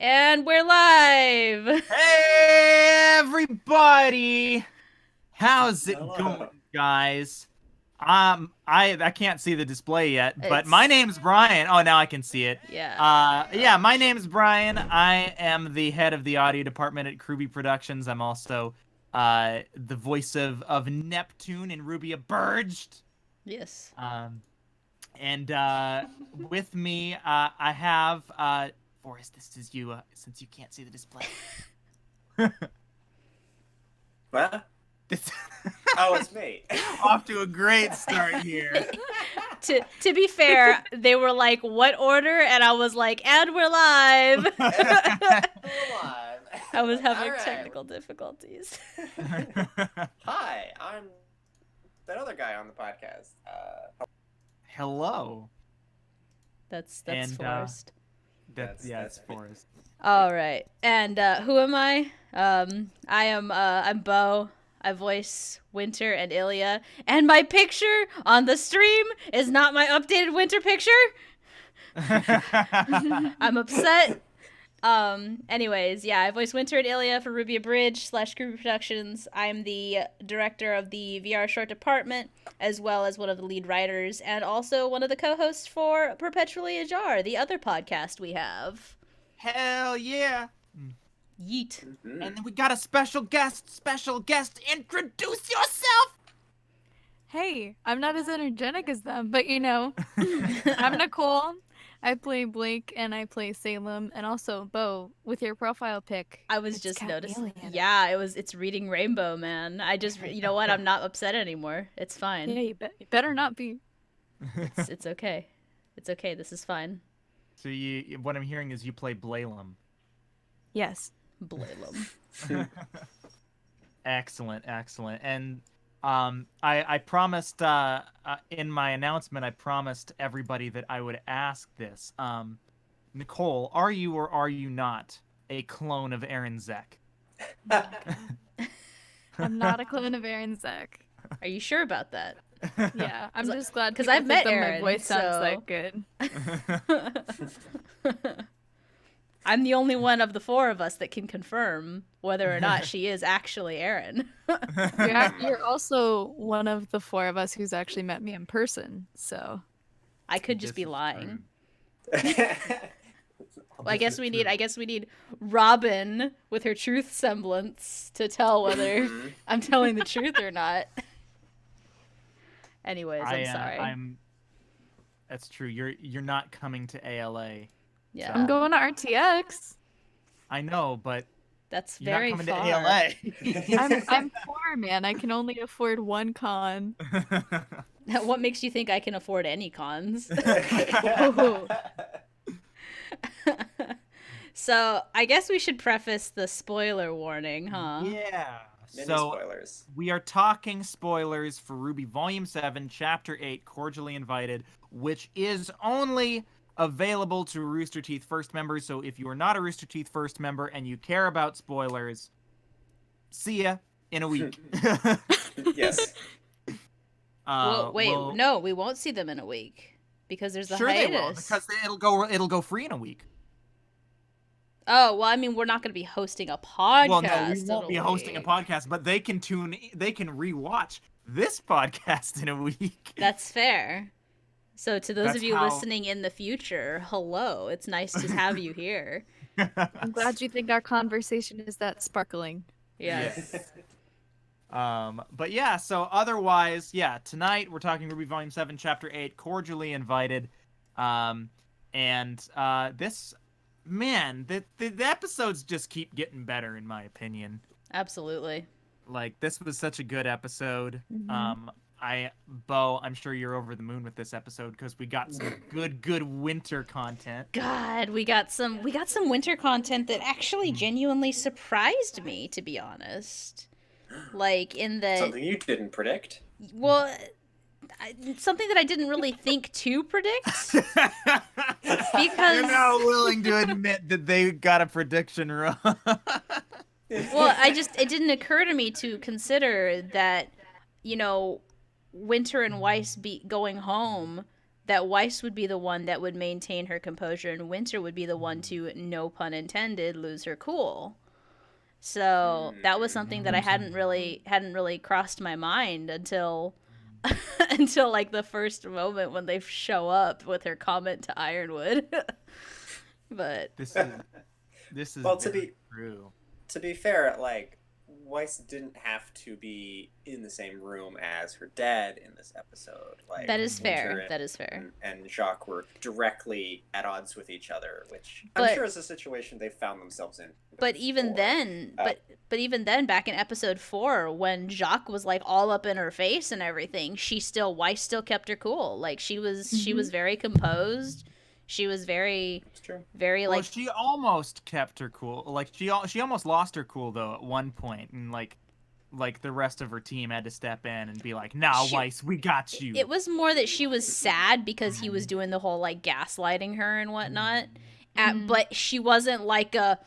And we're live. Hey everybody! How's it Hello. going, guys? I can't see the display yet, but my It's name's Brian. Oh, now I can see it. yeah. Yeah, my name's Brian. I am the head of the audio department at KRWBY Productions. I'm also the voice of Neptune in Ruby Aburged. Yes. Um, and with me, I have Forrest. This is you, since you can't see the display. What? This Oh, it's me. off to a great start here. To be fair, they were like, "What order?" And I was like, "And we're live." We're alive. I was having All right. technical difficulties. Hi, I'm that other guy on the podcast. Hello. That's And, Forrest. It's That's me. Forrest. All right. And who am I? I'm Beau. I voice Winter and Ilya, and my picture on the stream is not my updated Winter picture. I'm upset. Anyways, yeah, I voice Winter and Ilya for RWBY Bridge / KRWBY Productions. I'm the director of the VR short department, as well as one of the lead writers, and also one of the co-hosts for Perpetually Ajar, the other podcast we have. Hell yeah. Yeet. Mhm. And then we got a special guest. Introduce yourself. Hey, I'm not as energetic as them, but I'm Nicole. I play Blake and I play Salem, and also Beau with your profile pic. I was it's just got noticing. alien. Yeah, it's reading Rainbow, man. You know what? I'm not upset anymore. It's fine. Yeah, you better not be. It's okay. It's okay. This is fine. So what I'm hearing is you play Blalem. Yes. Blalem. Excellent. And I promised in my announcement, I promised everybody that I would ask this. Nicole, are you or are you not a clone of Aaron Zek? I'm not a clone of Aaron Zek. Are you sure about that? Yeah, I'm just glad 'cause people I've met think that Aaron, my voice sounds so- that good. I'm the only one of the four of us that can confirm whether or not she is actually Aaron. You're also one of the four of us who's actually met me in person, so I could just This be is lying. true. Well, I guess we need Robin with her truth semblance to tell whether I'm telling the truth or not. Anyways, I'm sorry. That's true. You're not coming to ALA. Yeah, I'm going to RTX. I know, but that's you're very not coming far. to ALA. I'm poor, man. I can only afford one con. What makes you think I can afford any cons? So I guess we should preface the spoiler warning, huh? Yeah. Many So spoilers. we are talking spoilers for RWBY Volume 7, Chapter 8, Cordially Invited, which is only available to Rooster Teeth First members. So if you are not a Rooster Teeth First member and you care about spoilers, see ya in a week. Yes. Well, wait, well, no, we won't see them in a week because there's a sure hiatus. they will, because it'll go free in a week. Oh, well, I mean, we're not going to be hosting a podcast. Well, no, we in won't be hosting a week. podcast, but they can rewatch this podcast in a week. That's fair. So to those That's of you how- listening in the future, hello. It's nice to have you here. I'm glad you think our conversation is that sparkling. Yes. But yeah, so otherwise, yeah, tonight we're talking RWBY Volume 7, Chapter 8, Cordially Invited. This, man, the episodes just keep getting better, in my opinion. Absolutely. Like, this was such a good episode. Mhm. Beau, I'm sure you're over the moon with this episode because we got some good winter content. God, we got some winter content that actually genuinely surprised me, to be honest. Like in the Something you didn't predict. well, something that I didn't really think to predict. You're now willing to admit that they got a prediction wrong. Well, it didn't occur to me to consider that, Winter and Weiss going home that Weiss would be the one that would maintain her composure and Winter would be the one to, no pun intended, lose her cool. So that was something that I hadn't really crossed my mind until until like the first moment when they show up with her comment to Ironwood. But this is Well, true. to be fair, like, Weiss didn't have to be in the same room as her dad in this episode. Like, that is fair. Winter That is fair. and Jacques were directly at odds with each other, which But- I'm sure is a situation they found themselves in. But even before. then, but even then, back in episode 4, when Jacques was like all up in her face and everything, Weiss still kept her cool. Like she was very composed. She was very Well, she almost kept her cool. Like she almost lost her cool though at one point, and like the rest of her team had to step in and be like, "Nah, Weiss, we got you." It was more that she was sad because he was doing the whole like gaslighting her and whatnot. But she wasn't like a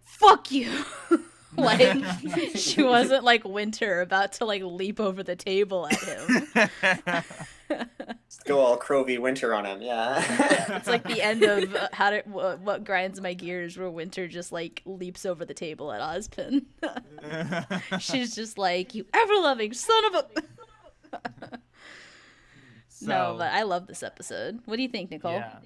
fuck you. Like she wasn't like Winter about to like leap over the table at him. Just go all KRWBY Winter on him, yeah. It's like the end of what grinds my gears, where Winter just like leaps over the table at Ozpin. She's just like, you ever-loving son of a. No, but I love this episode. What do you think, Nicole? Yeah.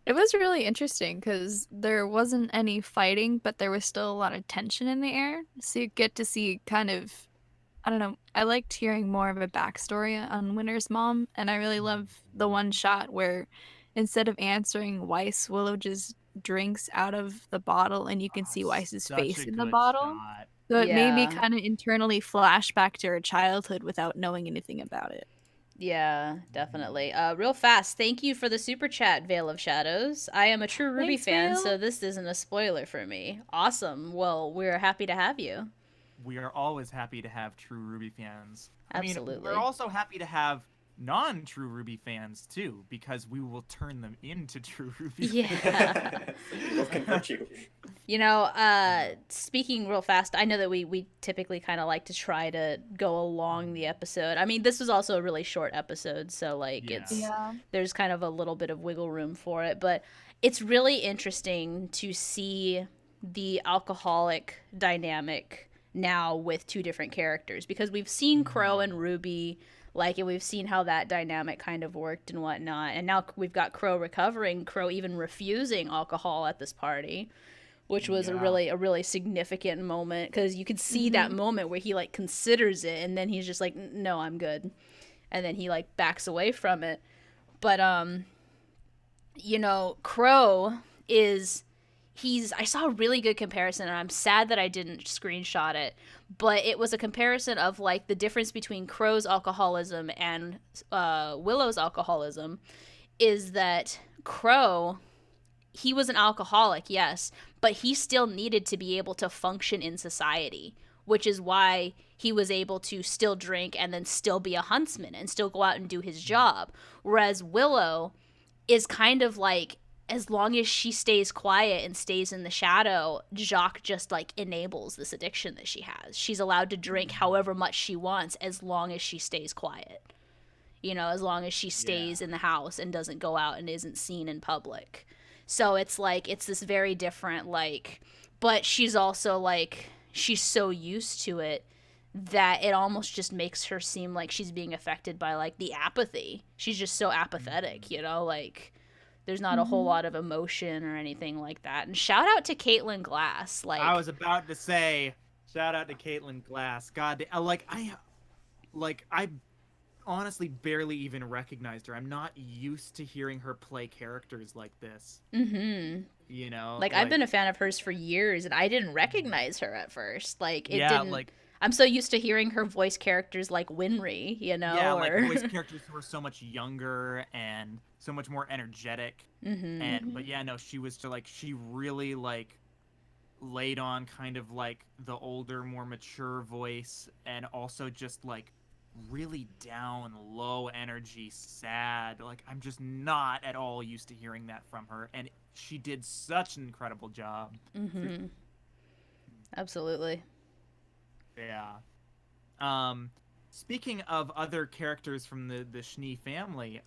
It was really interesting because there wasn't any fighting, but there was still a lot of tension in the air. So you get to see kind of, I don't know, I liked hearing more of a backstory on Winter's mom, and I really love the one shot where instead of answering Weiss, Willow just drinks out of the bottle and you can see Weiss's face in the bottle. Shot. So it made me Yeah. kind of internally flash back to her childhood without knowing anything about it. Yeah, definitely. Real fast, thank you for the super chat, Veil of Shadows. I am a true RWBY Thanks, fan, Veil. so this isn't a spoiler for me. Awesome. Well, we're happy to have you. We are always happy to have true RWBY fans. Absolutely. I mean, we're also happy to have non-true RWBY fans too, because we will turn them into true RWBY Yeah. We'll convert you. You know, speaking real fast, I know that we typically kind of like to try to go along the episode. I mean, this was also a really short episode, so like Yeah. there's kind of a little bit of wiggle room for it, but it's really interesting to see the alcoholic dynamic now with two different characters, because we've seen Crow and Ruby, like, and we've seen how that dynamic kind of worked and whatnot, and now we've got Crow recovering, Crow even refusing alcohol at this party, which was a really significant moment, because you could see that moment where he like considers it and then he's just like, no, I'm good, and then he like backs away from it. But you know, Crow is I saw a really good comparison, and I'm sad that I didn't screenshot it, but it was a comparison of like the difference between Crow's alcoholism and Willow's alcoholism is that Crow, he was an alcoholic, yes, but he still needed to be able to function in society, which is why he was able to still drink and then still be a huntsman and still go out and do his job. Whereas Willow is kind of like, as long as she stays quiet and stays in the shadow, Jacques just like enables this addiction that she has. She's allowed to drink however much she wants as long as she stays quiet. You know, as long as she stays in the house and doesn't go out and isn't seen in public. So it's like, it's this very different, like, but she's also like, she's so used to it that it almost just makes her seem like she's being affected by like the apathy. She's just so apathetic, you know, like there's not a whole lot of emotion or anything like that. And shout out to Caitlin Glass. Like, I was about to say, shout out to Caitlin Glass. God, I honestly barely even recognized her. I'm not used to hearing her play characters like this. mm-hmm. You know, Like I've been a fan of hers for years, and I didn't recognize her at first. Like it yeah, didn't. like I'm so used to hearing her voice characters like Winry, you know. yeah, or... like voice characters who were so much younger and so much more energetic. mm-hmm. And but yeah, no, she was just like, she really like laid on kind of like the older, more mature voice, and also just like really down, low energy, sad. Like I'm just not at all used to hearing that from her, and she did such an incredible job. Mm-hmm. Absolutely. Yeah. Speaking of other characters from the Schnee family,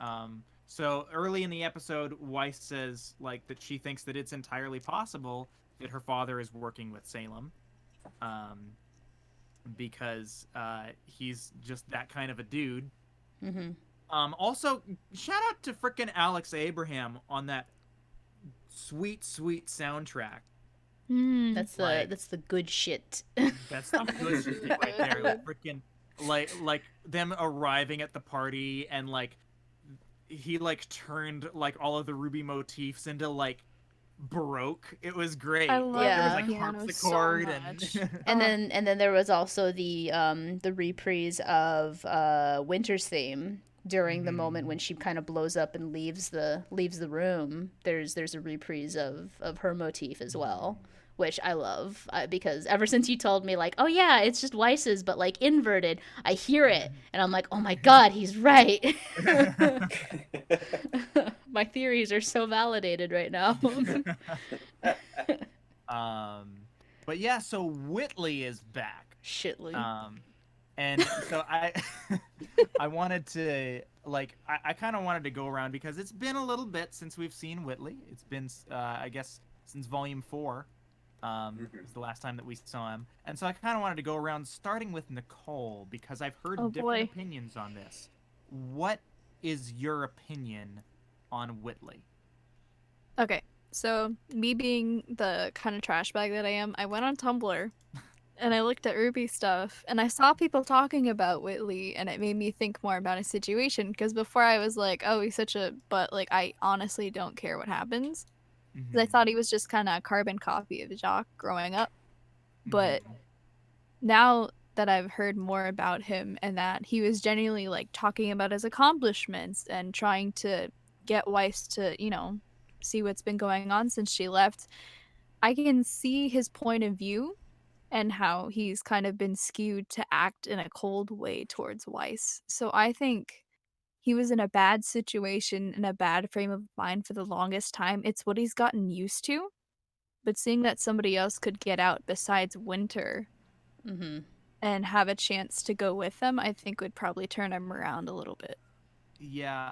So early in the episode, Weiss says like that she thinks that it's entirely possible that her father is working with Salem, um, because he's just that kind of a dude. Mm-hmm. Also, shout out to frickin' Alex Abraham on that sweet, sweet soundtrack. That's Like, the good shit. that's the good shit right there. Like, frickin' like them arriving at the party and like he like turned like all of the RWBY motifs into like Baroque. It was great. I Like love there was Yeah. like the piano so harpsichord much. And then there was also the reprise of Winter's theme during the moment when she kind of blows up and leaves the room. There's a reprise of her motif as well, which I love, because ever since you told me like, oh yeah, it's just Weiss's but like inverted, I hear it and I'm like, oh my god, he's right. My theories are so validated right now. But yeah, so Whitley is back. Shitley. And so I wanted to like I kind of wanted to go around because it's been a little bit since we've seen Whitley. It's been I guess since volume 4. Was the last time that we saw him. And so I kind of wanted to go around starting with Nicole because I've heard Oh, different boy. opinions on this. What is your opinion on Whitley? Okay, so me being the kind of trash bag that I am, I went on Tumblr and I looked at RWBY stuff and I saw people talking about Whitley and it made me think more about his situation because before I was like, oh, he's such a, but like I honestly don't care what happens. 'Cause I thought he was just kind of a carbon copy of Jacques growing up. But now that I've heard more about him and that he was genuinely like talking about his accomplishments and trying to get Weiss to, see what's been going on since she left, I can see his point of view and how he's kind of been skewed to act in a cold way towards Weiss. So I think he was in a bad situation, in a bad frame of mind for the longest time. It's what he's gotten used to. But seeing that somebody else could get out besides Winter Mm-hmm. and have a chance to go with them, I think would probably turn him around a little bit. Yeah,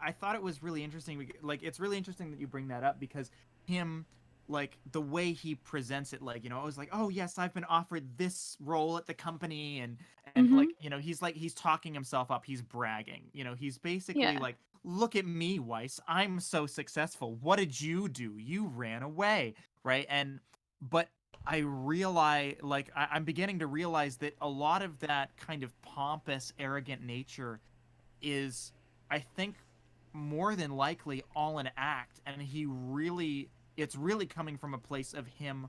I thought it was really interesting. Like, it's really interesting that you bring that up because him, like, the way he presents it, like, I was like, oh yes, I've been offered this role at the company, and like, he's talking himself up, he's bragging, he's basically Yeah. like, look at me, Weiss, I'm so successful. What did you do? You ran away, right? But I realize, like, I'm beginning to realize that a lot of that kind of pompous, arrogant nature is, I think, more than likely all an act, and it's really coming from a place of him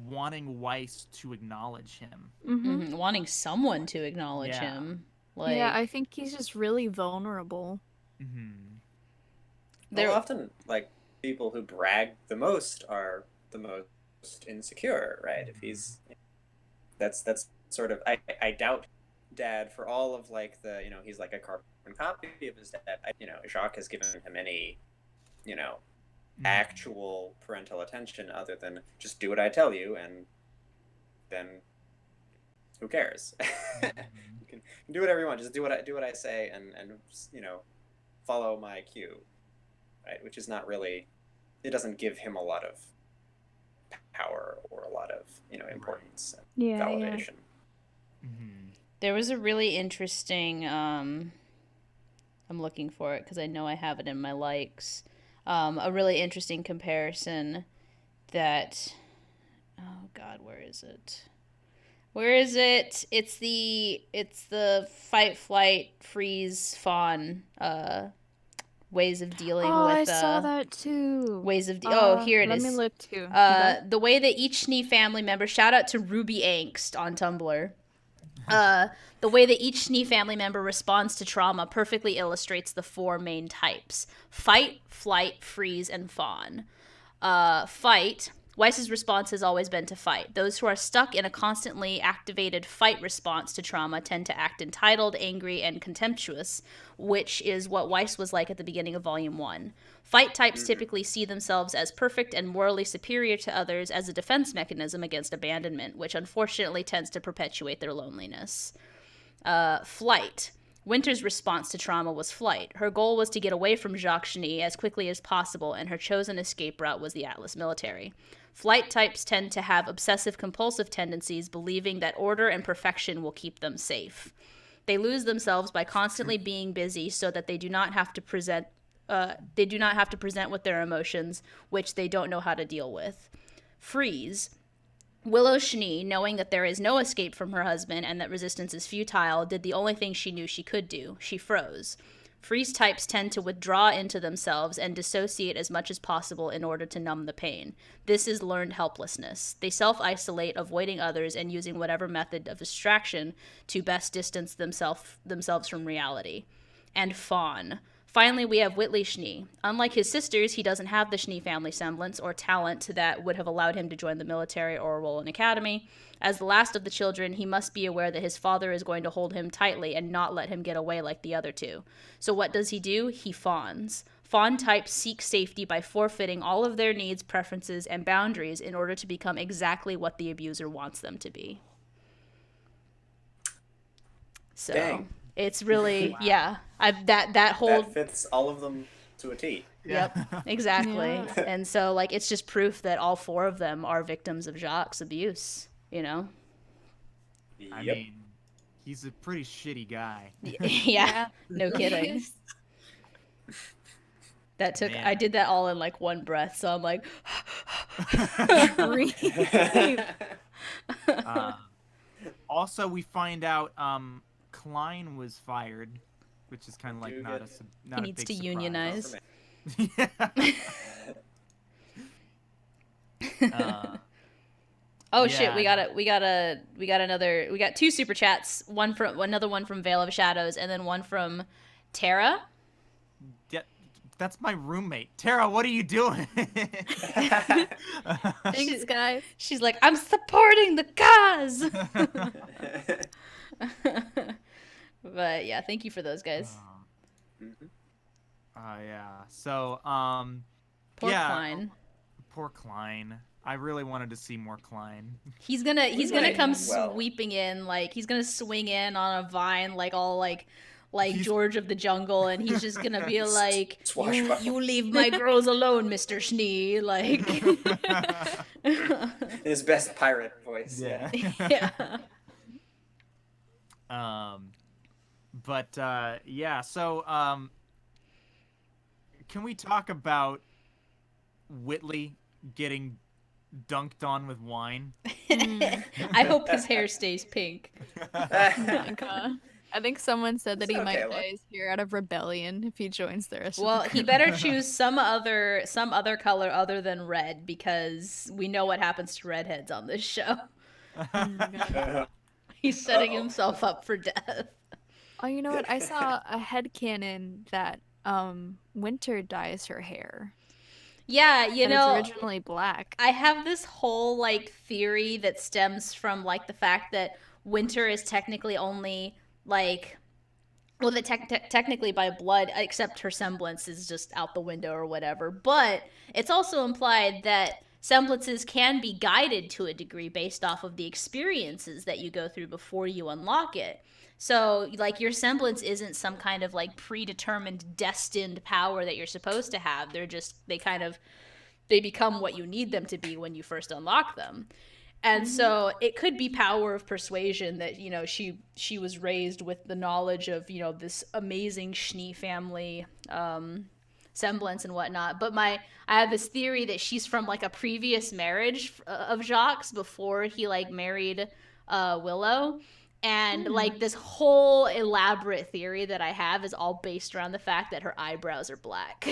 wanting Weiss to acknowledge him. Mm-hmm. Wanting someone to acknowledge Yeah. him. Like, Yeah, I think he's just really vulnerable. Mm-hmm. there. Well, often, like, people who brag the most are the most insecure, right? If he's, that's sort of, I doubt Dad for all of like the, he's like a carbon copy of his dad. Jacques has given him any, actual parental attention other than just do what I tell you, and then who cares? You can do whatever you want. Just do what I say, and follow my cue, right? Which is not really. It doesn't give him a lot of power or a lot of importance and validation. Mm-hmm. There was a really interesting. I'm looking for it because I know I have it in my likes. A really interesting comparison that. Oh God, where is it? Where is it? It's the fight, flight, freeze, fawn ways of dealing with. I saw that too. Ways of here it let is. me look too. The way that each Schnee family member, shout out to Ruby Angst on Tumblr. The way that each Schnee family member responds to trauma perfectly illustrates the 4 main types: fight, flight, freeze, and fawn. Fight. Weiss's response has always been to fight. Those who are stuck in a constantly activated fight response to trauma tend to act entitled, angry, and contemptuous, which is what Weiss was like at the beginning of Volume 1. Fight types typically see themselves as perfect and morally superior to others as a defense mechanism against abandonment, which unfortunately tends to perpetuate their loneliness. Flight. Winter's response to trauma was flight. Her goal was to get away from Jacques Cheney as quickly as possible, and her chosen escape route was the Atlas military. Flight types tend to have obsessive-compulsive tendencies, believing that order and perfection will keep them safe. They lose themselves by constantly being busy so that they do not have to present with their emotions, which they don't know how to deal with. Freeze. Willow Schnee, knowing that there is no escape from her husband and that resistance is futile, did the only thing she knew she could do. She froze. Freeze types tend to withdraw into themselves and dissociate as much as possible in order to numb the pain. This is learned helplessness. They self-isolate, avoiding others and using whatever method of distraction to best distance themselves from reality. And Fawn. Finally, we have Whitley Schnee. Unlike his sisters, he doesn't have the Schnee family semblance or talent that would have allowed him to join the military or roll in academy. As the last of the children, he must be aware that his father is going to hold him tightly and not let him get away like the other two. So what does he do? He fawns. Fawn types seek safety by forfeiting all of their needs, preferences, and boundaries in order to become exactly what the abuser wants them to be. So... Dang. It's really, Wow. yeah. That whole That fits all of them to a T. Yep, exactly. Yeah. And so, like, it's just proof that all four of them are victims of Jacques' abuse, you know? I Yep. mean, he's a pretty shitty guy. Yeah, no kidding. That took, Man. I did that all in, like, one breath, so I'm like, Also, we find out Klein was fired, which is kind of like Do not good. not He a needs big to surprise. unionize. Uh, Oh shit, Yeah. we got two super chats, another one from Veil of Shadows, and then one from Tara. yeah, that's my roommate. Tara, what are you doing? Thanks, guys. She's like, I'm supporting the cause. But yeah, thank you for those guys. Mhm. Yeah. So, Poor yeah, Klein. poor Klein. I really wanted to see more Klein. He's gonna might come as well. sweeping in, like he's gonna swing in on a vine, like all like He's- George of the Jungle, and he's just gonna be like, Swashbuckle. you leave my girls alone, Mr. Schnee, like. In his best pirate voice. Yeah. Yeah. But yeah. So, can we talk about Whitley getting dunked on with wine? I hope his hair stays pink. I think someone said that he It's might okay, dye his hair out of rebellion if he joins the rest Well, of the he better choose some other color other than red, because we know what happens to redheads on this show. He's setting Uh-oh. himself up for death. Oh, you know what? I saw a headcanon that Winter dyes her hair. Yeah, you and know, it's originally black. I have this whole like theory that stems from like the fact that Winter is technically only like, well, that technically by blood, except her semblance is just out the window or whatever. But it's also implied that semblances can be guided to a degree based off of the experiences that you go through before you unlock it. So, like, your semblance isn't some kind of like predetermined, destined power that you're supposed to have. They become what you need them to be when you first unlock them. And so it could be power of persuasion that, you know, she was raised with the knowledge of, you know, this amazing Schnee family semblance and whatnot. But I have this theory that she's from like a previous marriage of Jacques before he like married Willow. And like this whole elaborate theory that I have is all based around the fact that her eyebrows are black.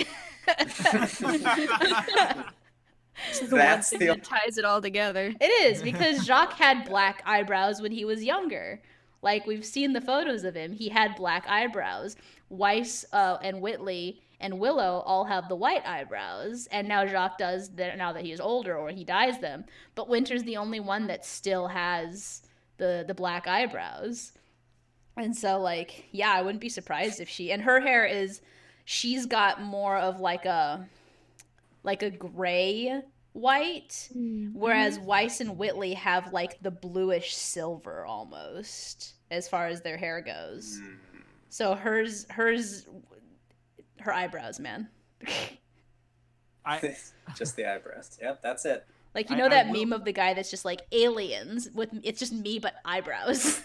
That's the That ties it all together. It is, because Jacques had black eyebrows when he was younger. Like, we've seen the photos of him. He had black eyebrows. Weiss and Whitley and Willow all have the white eyebrows. And now Jacques does that now that he is older, or he dyes them. But Winter's the only one that still has the black eyebrows. And so, like, yeah, I wouldn't be surprised if and her hair she's got more of like a gray white, whereas Weiss and Whitley have like the bluish silver almost as far as their hair goes. So her eyebrows, man. I Just the eyebrows. Yep, that's it. Like, you I, know I that will meme of the guy that's just like aliens with it's just me but eyebrows.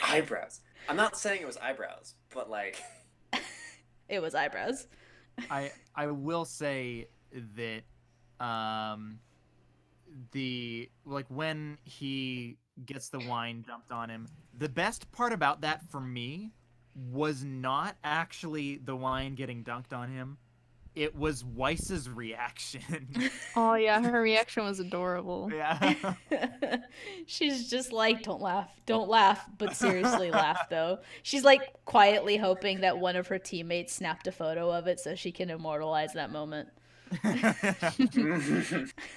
Eyebrows. I'm not saying it was eyebrows, but like It was eyebrows. I will say that the like when he gets the wine dumped on him, the best part about that for me was not actually the wine getting dunked on him. It was Weiss's reaction. Oh yeah, her reaction was adorable. Yeah. She's just like, don't laugh, but seriously laugh though. She's like quietly hoping that one of her teammates snapped a photo of it so she can immortalize that moment. And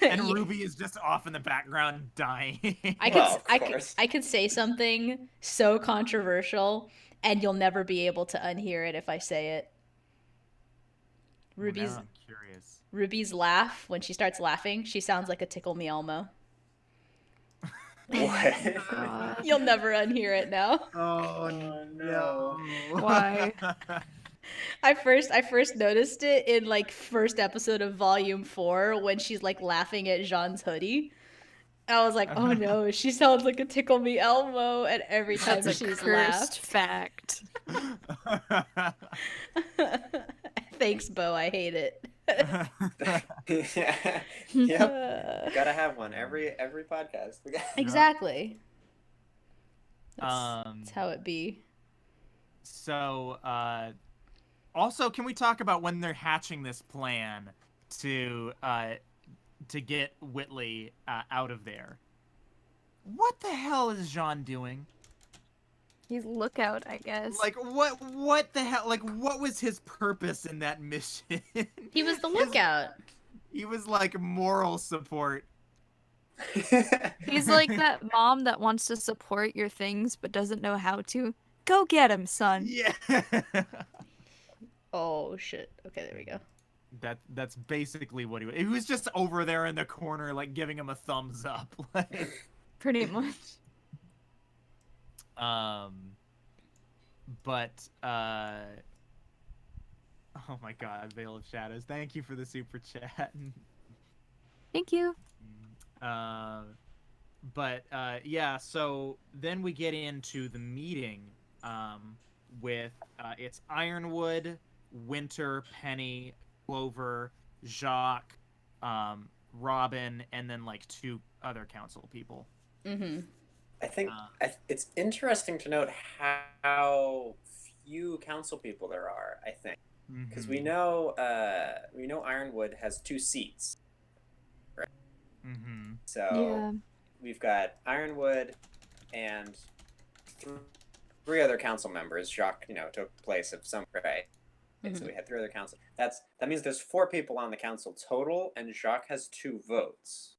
Yeah. RWBY is just off in the background dying. Well, of course. I could say something so controversial, and you'll never be able to unhear it if I say it. Well, now Ruby's I'm curious. Ruby's laugh when she starts laughing, she sounds like a Tickle Me Elmo. What? God. You'll never unhear it now. Oh no. Why? I first noticed it in like first episode of Volume 4 when she's like laughing at Jean's hoodie. I was like, oh no, she sounds like a Tickle Me Elmo, and every time That's a she's cursed laughed. fact. Thanks, Beau. I hate it. Yeah. Yep. Gotta have one every podcast. Exactly. That's how it be. So, also, can we talk about when they're hatching this plan to get Whitley out of there? What the hell is Jean doing? He's lookout, I guess. Like, what the hell? Like, what was his purpose in that mission? He was the lookout. He was like moral support. He's like that mom that wants to support your things but doesn't know how to. Go get him, son. Yeah. Oh shit. Okay, there we go. That's basically what he was just over there in the corner, like giving him a thumbs up. Like, Pretty much. but oh my god, Veil of Shadows, thank you for the super chat. Thank you. But yeah, so then we get into the meeting with it's Ironwood, Winter, Penny, Clover, Jacques, Robin, and then like 2 other council people. Mm-hmm. I think it's interesting to note how few council people there are. I think because we know Ironwood has 2 seats, right? Mm-hmm. So Yeah. we've got Ironwood and 3 other council members. Jacques, took place of some right. Mm-hmm. So we had 3 other council. That means there's 4 people on the council total, and Jacques has 2 votes,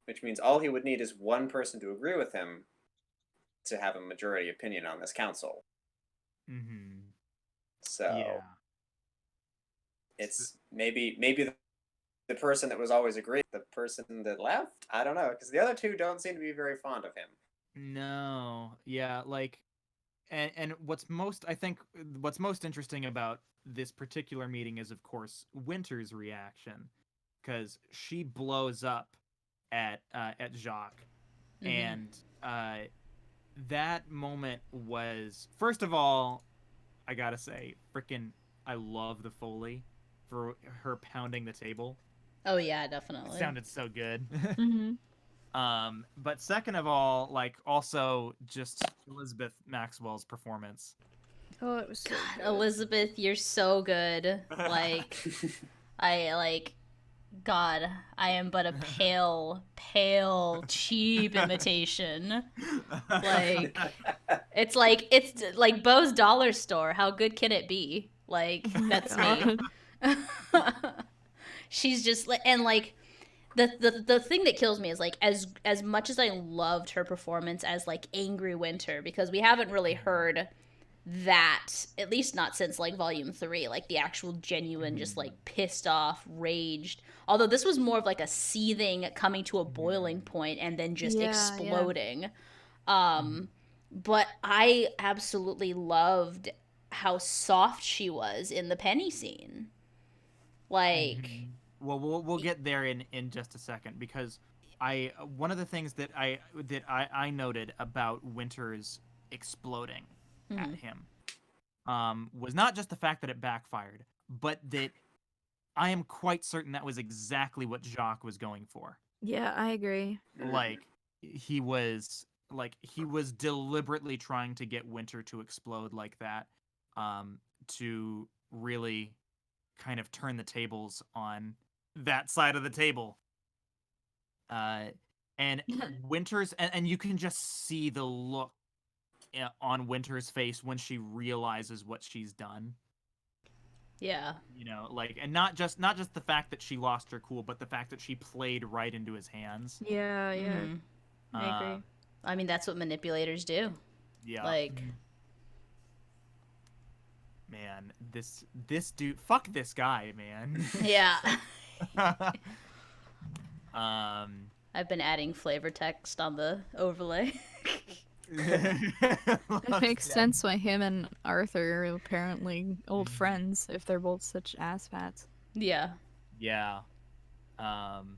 which means all he would need is 1 person to agree with him to have a majority opinion on this council. Mm-hmm. So yeah. it's maybe the person that was always agreed, the person that left. I don't know, because the other 2 don't seem to be very fond of him. No, yeah, like, and what's most interesting about this particular meeting is, of course, Winter's reaction, because she blows up at Jacques, and that moment was, first of all, I gotta say, freaking, I love the Foley for her pounding the table. Oh yeah, definitely. It sounded so good. Mm-hmm. But second of all, like, also just Elizabeth Maxwell's performance. Oh, it was so good. Elizabeth, you're so good. Like, God, I am but a pale, cheap imitation. It's like Beau's dollar store. How good can it be? Like, that's me. She's just like, and like, the thing that kills me is like, as much as I loved her performance as like Angry Winter, because we haven't really heard that, at least not since like Volume 3, like the actual genuine just like pissed off, raged, although this was more of like a seething coming to a boiling point and then just exploding. but I absolutely loved how soft she was in the Penny scene. Like, Well, we'll get there in just a second because I one of the things that I noted about Winter's exploding at mhm. him was not just the fact that it backfired, but that I am quite certain that was exactly what Jacques was going for. Yeah, I agree. Like he was deliberately trying to get Winter to explode like that, to really kind of turn the tables on that side of the table. Uh, and and you can just see the look on Winter's face when she realizes what she's done. Yeah. And not just the fact that she lost her cool, but the fact that she played right into his hands. Yeah, yeah, Hmm. I Uh, agree. I mean, that's what manipulators do. yeah, Like, man, this dude, fuck this guy, man. yeah. um, I've been adding flavor text on the overlay. It makes sense why him and Arthur are apparently old friends if they're both such asspats. Yeah. Yeah. Um,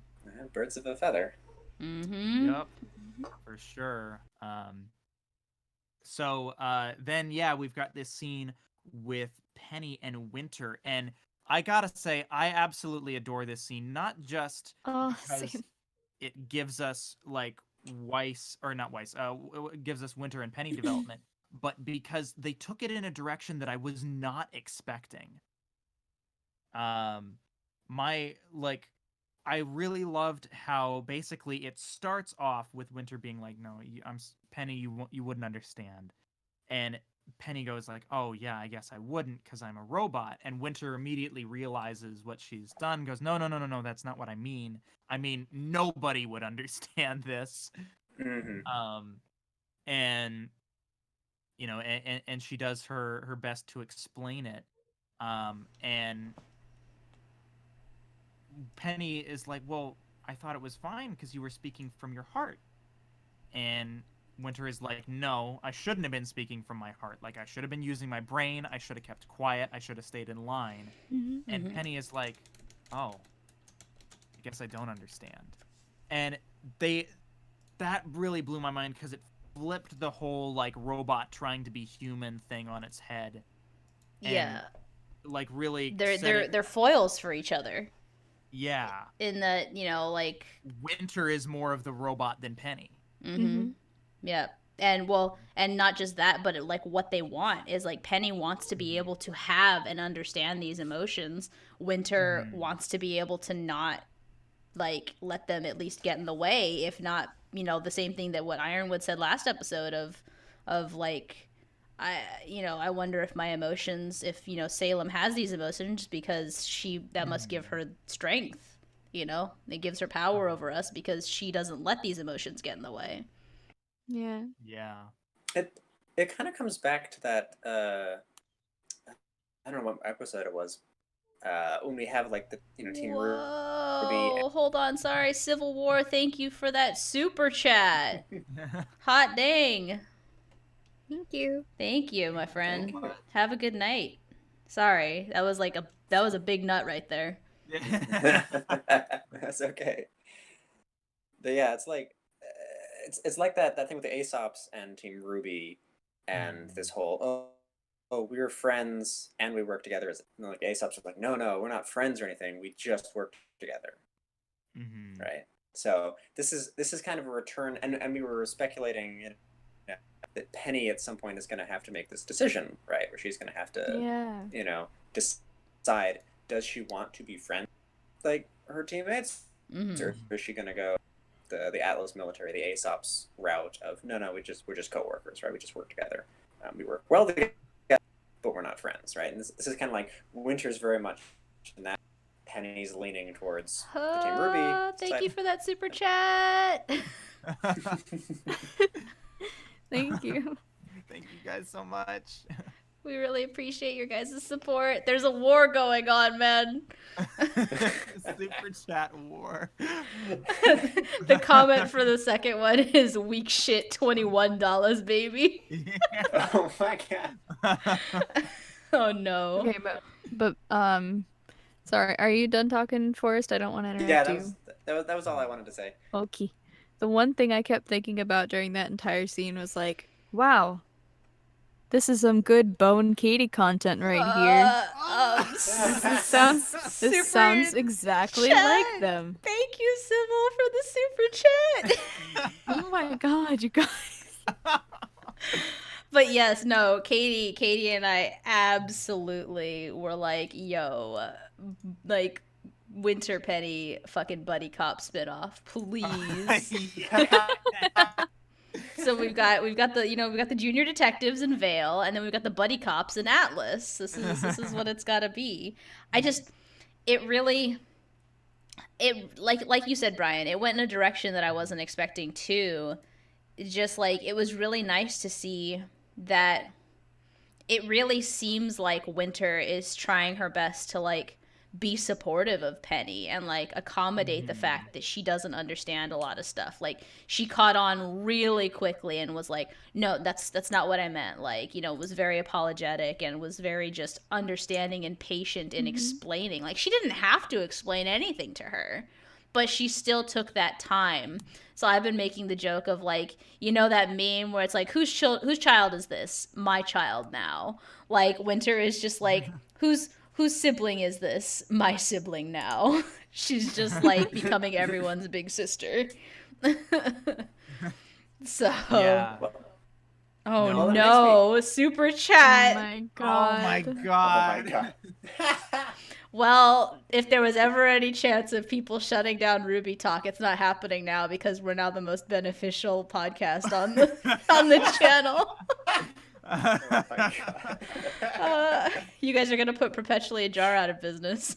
Birds of a feather. Mm-hmm. yep, for sure. Then yeah, we've got this scene with Penny and Winter, and I gotta say, I absolutely adore this scene, not just Oh, because same. it gives us like Weiss or not Weiss, it gives us Winter and Penny development, but because they took it in a direction that I was not expecting. Um, my like I really loved how basically it starts off with Winter being like, "No, Penny, you wouldn't understand," and Penny goes like, "Oh yeah, I guess I wouldn't because I'm a robot." And Winter immediately realizes what she's done. Goes, "No, no, no, no, no. That's not what I mean. I mean nobody would understand this." Mm-hmm. Um, and and she does her best to explain it. And Penny is like, "Well, I thought it was fine because you were speaking from your heart." And Winter is like, "No, I shouldn't have been speaking from my heart. Like, I should have been using my brain. I should have kept quiet. I should have stayed in line." Hmm. And Mm-hmm. Penny is like, "Oh, I guess I don't understand." And they that really blew my mind because it flipped the whole like robot trying to be human thing on its head, and Yeah. like really They're said they're it. they're foils for each other. Yeah, In that, like, Winter is more of the robot than Penny. mm-hmm. Hmm. Yeah. And well, and not just that, but like what they want is like Penny wants to be Mhm. able to have and understand these emotions. Winter Mhm. wants to be able to not like let them at least get in the way, if not, the same thing that what Ironwood said last episode of like, I wonder if my emotions, if Salem has these emotions because that must give Mhm. her strength. It gives her power over us because she doesn't let these emotions get in the way. Yeah. Yeah. It kind of comes back to that. I don't know what episode it was. When we have like the Team RWBY. Whoa, hold on, sorry, Civil War, thank you for that super chat. Hot dang. Thank you. Thank you, my Thank friend. you. Have a good night. Sorry, that was a big nut right there. That's okay. But yeah, it's like it's like that thing with the Aesops and Team Ruby, and this whole we're friends and we work together as like Aesops are like no we're not friends or anything, we just work together, Mhm. right? So this is kind of a return, and we were speculating that Penny at some point is going to have to make this decision, right, where she's going to have to Yeah. decide, does she want to be friends like her teammates, Mm-hmm. or is she going to go the Atlas military, the Aesops route of no, we're just coworkers, right? We just work together. We work well together, but we're not friends, right? And this is kind of like Winter's very much in that. Penny's leaning towards the Team RWBY Thank side. you for that super chat. Thank you. Thank you guys so much. We really appreciate your guys' support. There's a war going on, man. Super chat war. The comment for the second one is weak shit $21, baby. Oh my god. Oh no. Okay, but sorry, are you done talking, Forrest? I don't want to Yeah, interrupt you. that was all I wanted to say. Okay. The one thing I kept thinking about during that entire scene was like, wow, this is some good Beau and Katie content right here. This sounds exactly chat. like them. Thank you, Sybil, for the super chat. Oh my god, you guys. But yes, no, Katie and I absolutely were like, yo, like Winter Penny fucking buddy cop spinoff, please. So we've got the junior detectives in Vale, and then we've got the buddy cops in Atlas. This is what it's got to be. It like you said, Brian, it went in a direction that I wasn't expecting to. Just like it was really nice to see that it really seems like Winter is trying her best to like be supportive of Penny and like accommodate the fact that she doesn't understand a lot of stuff. Like she caught on really quickly and was like, "No, that's not what I meant." Like, was very apologetic and was very just understanding and patient in explaining. Like she didn't have to explain anything to her, but she still took that time. So I've been making the joke of like, that meme where it's like, whose child is this? My child now. Like Winter is just like, whose sibling is this? My sibling now. She's just like becoming everyone's big sister. So. Yeah. Oh No, no, super chat. Oh my god. Oh my Oh my god. god. Well, if there was ever any chance of people shutting down RWBY Talk, it's not happening now because we're now the most beneficial podcast on the channel. Oh my god. You guys are gonna put Perpetually Ajar out of business.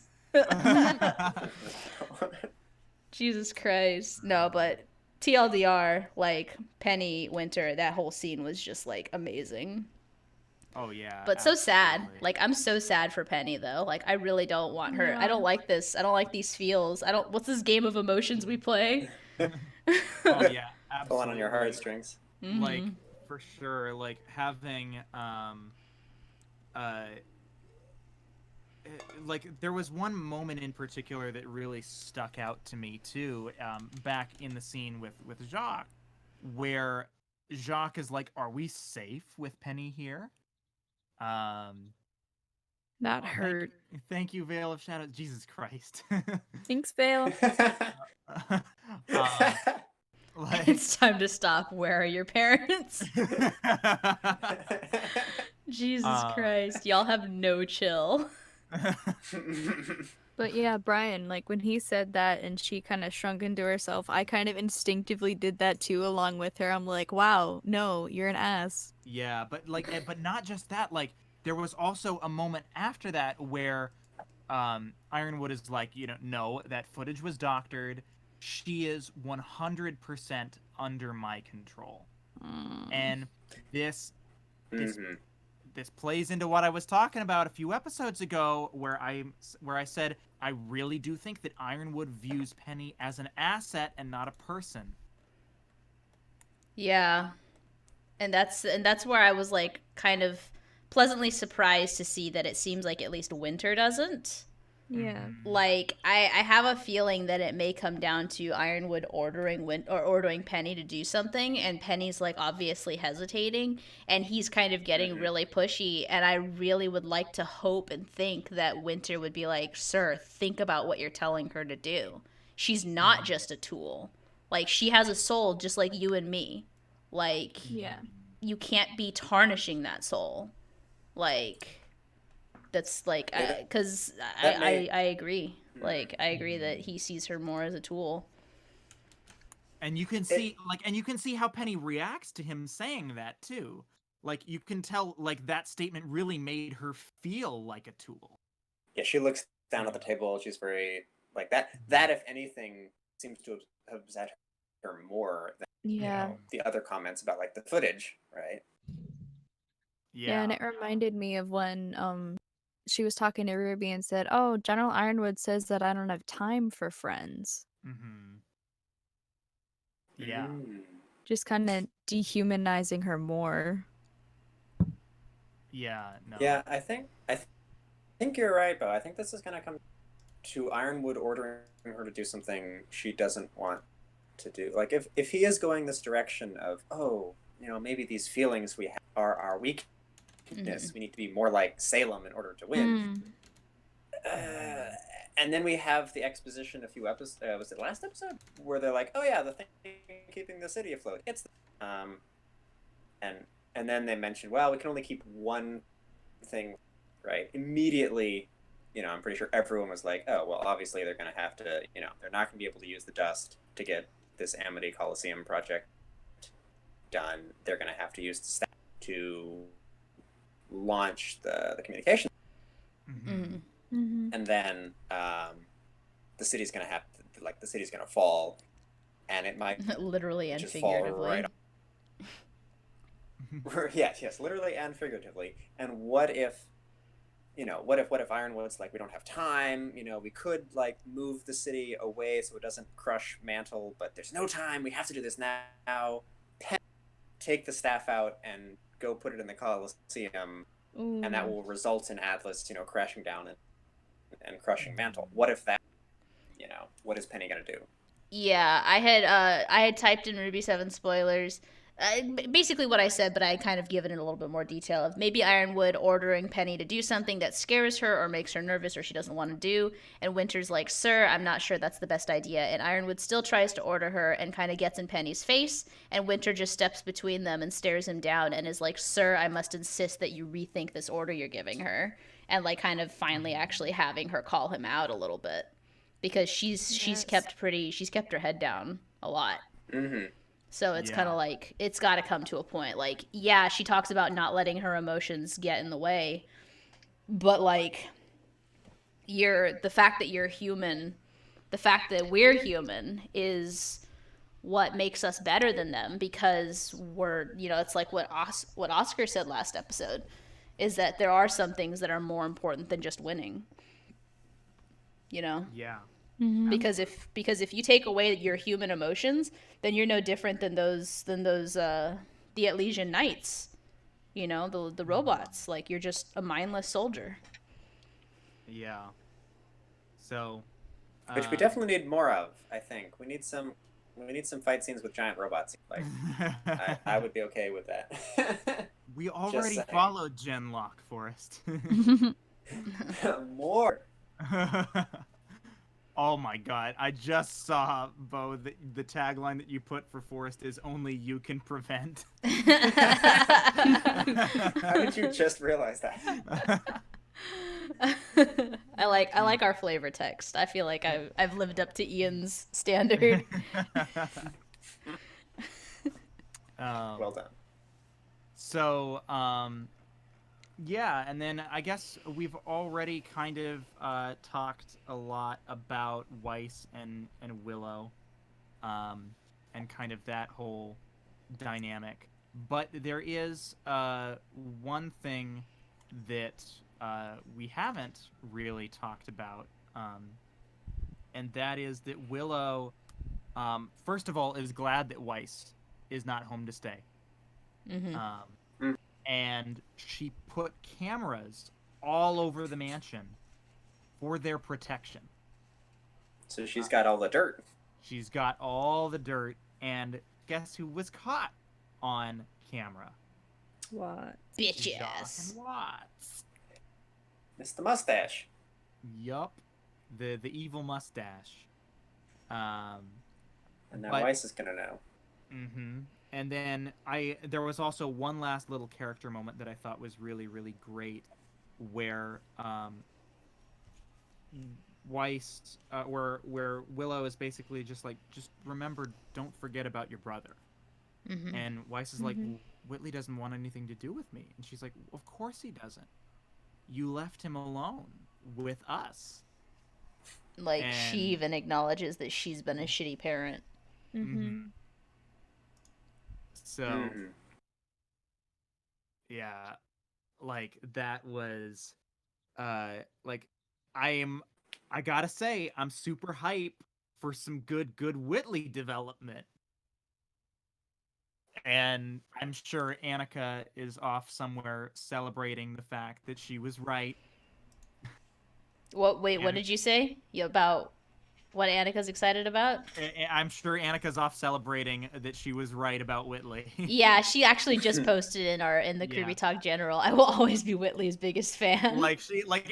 Jesus Christ. No, but TLDR, like Penny Winter, that whole scene was just like amazing. Oh yeah. But so sad. absolutely. Like I'm so sad for Penny though. Like I really don't want her. I don't Yeah. like this. I don't like these feels. What's this game of emotions we play? Oh yeah, absolutely. Pulling on your heartstrings. Like for sure, like having like there was one moment in particular that really stuck out to me too, back in the scene with Jacques, where Jacques is like, "Are we safe with Penny here?" That oh, hurt. Thank you, Veil of Shadows. Jesus Christ. Thanks, Vale. Like, It's time to stop. Where are your parents? Jesus Christ. Y'all have no chill. But yeah, Brian, like when he said that and she kind of shrunk into herself, I kind of instinctively did that too along with her. I'm like, wow, no, you're an ass. Yeah, but like, but not just that. Like, there was also a moment after that where Ironwood is like, no, that footage was doctored. She is 100% under my control. And this plays into what I was talking about a few episodes ago, where I said I really do think that Ironwood views Penny as an asset and not a person. Yeah. And that's where I was like kind of pleasantly surprised to see that it seems like at least Winter doesn't. Yeah. Like I have a feeling that it may come down to Ironwood ordering Penny to do something, and Penny's like obviously hesitating, and he's kind of getting really pushy, and I really would like to hope and think that Winter would be like, "Sir, think about what you're telling her to do. She's not just a tool. Like she has a soul just like you and me. Like Yeah. you can't be tarnishing that soul." Like that's like because I agree. Like I agree that he sees her more as a tool. And you can see how Penny reacts to him saying that too. Like you can tell, like that statement really made her feel like a tool. Yeah, she looks down at the table. She's very like that. That, if anything, seems to have upset her more than Yeah. the other comments about like the footage, right? Yeah, and it reminded me of when she was talking to Ruby and said, "Oh, General Ironwood says that I don't have time for friends." Mm-hmm. Yeah. Just kind of dehumanizing her more. Yeah. No. Yeah, I think you're right, Beau. I think this is gonna come to Ironwood ordering her to do something she doesn't want to do. Like if he is going this direction of, oh, maybe these feelings we have are our weakness. We need to be more like Salem in order to win. And then we have the exposition a few episodes. Was it last episode where they're like, oh yeah, the thing keeping the city afloat. It's and then they mentioned, well, we can only keep one thing, right? Immediately, I'm pretty sure everyone was like, oh, well, obviously they're going to have to, they're not going to be able to use the dust to get this Amity Coliseum project done. They're going to have to use the staff to launch the communication. And then the city's going to have to, like, the city's going to fall, and it might literally and just figuratively. fall right yes, literally and figuratively. And what if Ironwood's like, we don't have time, we could like move the city away so it doesn't crush Mantle, but there's no time, we have to do this now. Take the staff out and go put it in the Coliseum, and that will result in Atlas, crashing down and crushing Mantle. What if that, what is Penny gonna do? Yeah, I had typed in RWBY 7 spoilers. Basically what I said, but I kind of given it a little bit more detail of maybe Ironwood ordering Penny to do something that scares her or makes her nervous or she doesn't want to do, and Winter's like, sir, I'm not sure that's the best idea, and Ironwood still tries to order her and kind of gets in Penny's face, and Winter just steps between them and stares him down and is like, sir, I must insist that you rethink this order you're giving her, and like kind of finally actually having her call him out a little bit. Because she's kept her head down a lot. So it's kind of like, it's got to come to a point. Like, yeah, she talks about not letting her emotions get in the way, but like, the fact that you're human, the fact that we're human is what makes us better than them, because we're, it's like what Oscar said last episode, is that there are some things that are more important than just winning. Yeah. Because if you take away your human emotions, then you're no different than those the Atlesian Knights, the robots. Like, you're just a mindless soldier. Yeah. So, which we definitely need more of. I think we need some fight scenes with giant robots. Like, I would be okay with that. We already followed Genlock, Forrest. More. Oh my god, I just saw, Beau, the tagline that you put for Forrest is only you can prevent. How did you just realize that? I like our flavor text. I feel like I've lived up to Ian's standard. Well done. So, yeah, and then I guess we've already kind of talked a lot about Weiss and Willow, and kind of that whole dynamic. But there is one thing that we haven't really talked about, and that is that Willow, first of all, is glad that Weiss is not home to stay. And she put cameras all over the mansion for their protection. So she's got all the dirt. She's got all the dirt, and guess who was caught on camera? What? Bitches. Watts. It's the mustache. Yup. The evil mustache. And now Weiss is gonna know. And then there was also one last little character moment that I thought was really, really great, where Weiss, where Willow is basically just like, just remember, don't forget about your brother. And Weiss is like, Whitley doesn't want anything to do with me. And she's like, of course he doesn't. You left him alone with us. Like, she even acknowledges that she's been a shitty parent. So, yeah, like that was like I gotta say I'm super hype for some good Whitley development. And I'm sure Annika is off somewhere celebrating the fact that she was right. What? Wait, what And did you say about what Annika's excited about? I'm sure Annika's off celebrating that she was right about Whitley. Yeah, she actually just posted in the Yeah. KRWBY Talk General. I will always be Whitley's biggest fan. Like she like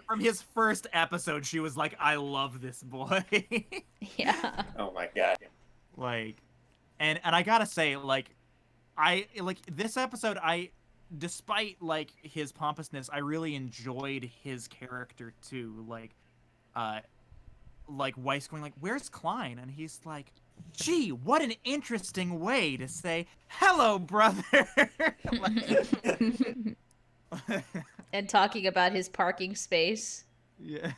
from his first episode, she was like, "I love this boy." Yeah. Oh my god. Like, and I gotta say, like, I like this episode. Despite like his pompousness, I really enjoyed his character too. Like Weiss going like, "Where's Klein?" And he's like, "Gee, what an interesting way to say hello, brother." And talking about his parking space. Yeah.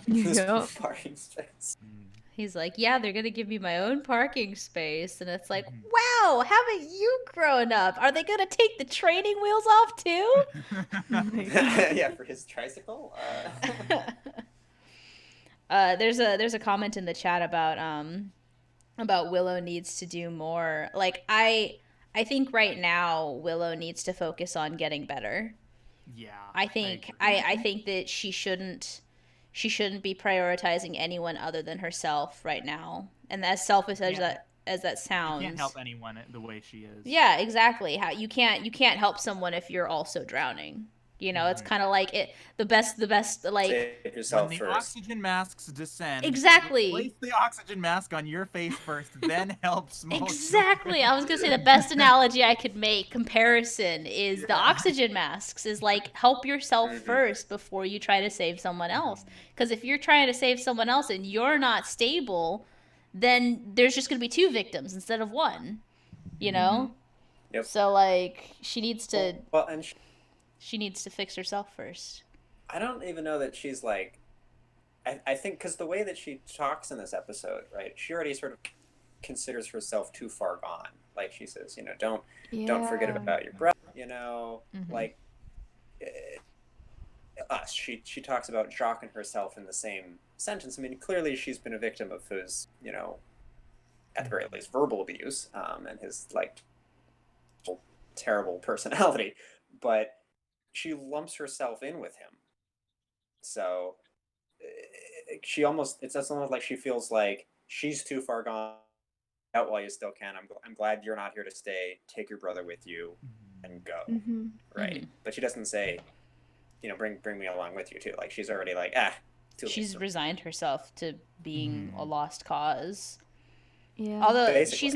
This Yep. parking space. He's like, yeah, they're gonna give me my own parking space, and it's like, wow, haven't you grown up? Are they gonna take the training wheels off too? Yeah, for his tricycle. There's a comment in the chat about Willow needs to do more. Like I think right now Willow needs to focus on getting better. Yeah. I think that she shouldn't be prioritizing anyone other than herself right now. And as selfish as Yeah. that sounds, You can't help anyone the way she is. yeah, exactly. How you can't help someone if you're also drowning. You know, it's kind of like it. The best like Save When yourself the first. oxygen masks descend, Exactly. place the oxygen mask on your face first, then help small Exactly. I was gonna say the best analogy I could make comparison is the Yeah. oxygen masks. Is like help yourself Mhm. first before you try to save someone else. Because if you're trying to save someone else and you're not stable, then there's just gonna be two victims instead of one. You know. Yep. So like she needs to Well, and she needs to fix herself first. I don't even know that she's like. I think because the way that she talks in this episode, right? She already sort of considers herself too far gone. Like she says, you know, don't forget Yeah. about your brother. You know, Mhm. like us. She talks about Jacques and herself in the same sentence. I mean, clearly she's been a victim of his, you know, at the very least, verbal abuse, and his like terrible personality. But she lumps herself in with him. So she almost, it's almost like she feels like she's too far gone out while you still can. I'm glad you're not here to stay. Take your brother with you and go. Mm-hmm. Right. But she doesn't say, you know, bring me along with you too. Like she's already like, too late She's for me. resigned herself to being a lost cause. Yeah. Although Basically. she's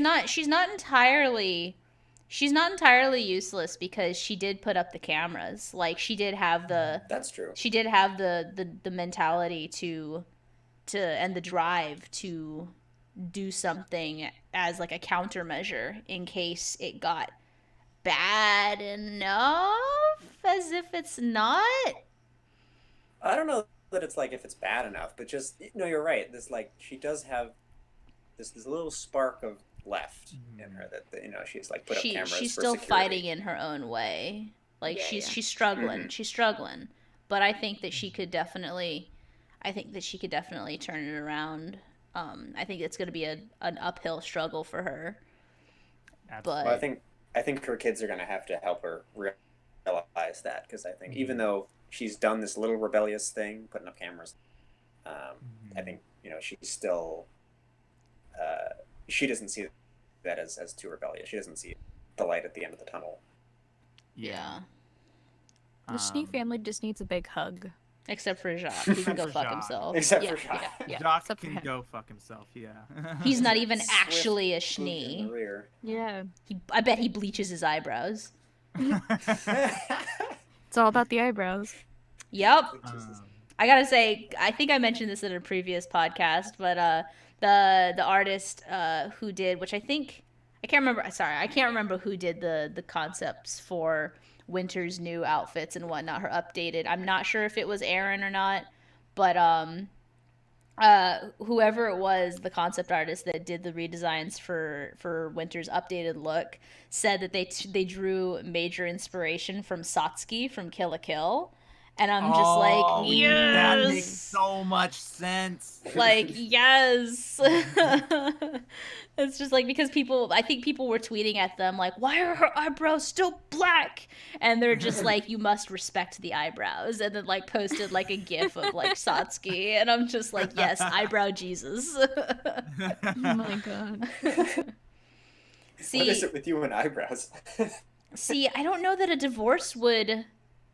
not entirely useless because she did put up the cameras. Like she did have the That's true. mentality to and the drive to do something as like a countermeasure in case it got bad enough, as if it's not. I don't know that it's like if it's bad enough, but just no, you're right. This like she does have this little spark of left in her that you know she's like put up cameras She's for still security. fighting in her own way. Like Yeah, she's struggling. Mhm. She's struggling. But I think that she could definitely turn it around. I think it's going to be an uphill struggle for her. Absolutely. Well, But I think her kids are going to have to help her realize that because I think even though she's done this little rebellious thing, putting up cameras, I think you know she's still she doesn't see that as too rebellious. She doesn't see the light at the end of the tunnel. yeah. The Schnee family just needs a big hug. Except for Jacques. He can go For fuck Jacques. himself. Except yeah, for Jacques. Yeah. Jacques except for can him. go fuck himself. Yeah. He's not even Swift actually a boot in the Schnee. rear. Yeah. I bet he bleaches his eyebrows. It's all about the eyebrows. Yep. Jesus. I gotta say, I think I mentioned this in a previous podcast, but the artist who did, which I can't remember. Sorry, I can't remember who did the concepts for Winter's new outfits and whatnot. Her updated. I'm not sure if it was Erin or not, but whoever it was, the concept artist that did the redesigns for Winter's updated look, said that they drew major inspiration from Satsuki from Kill la Kill, and I'm just like, Oh, that makes yes, so much sense. like yes. It's just like because I think people were tweeting at them like, why are her eyebrows still black? And they're just like, you must respect the eyebrows, and then like posted like a gif of like Satsuki, and I'm just like, yes, eyebrow Jesus. Oh my god. What is See, it with you and eyebrows? see, I don't know that a divorce would.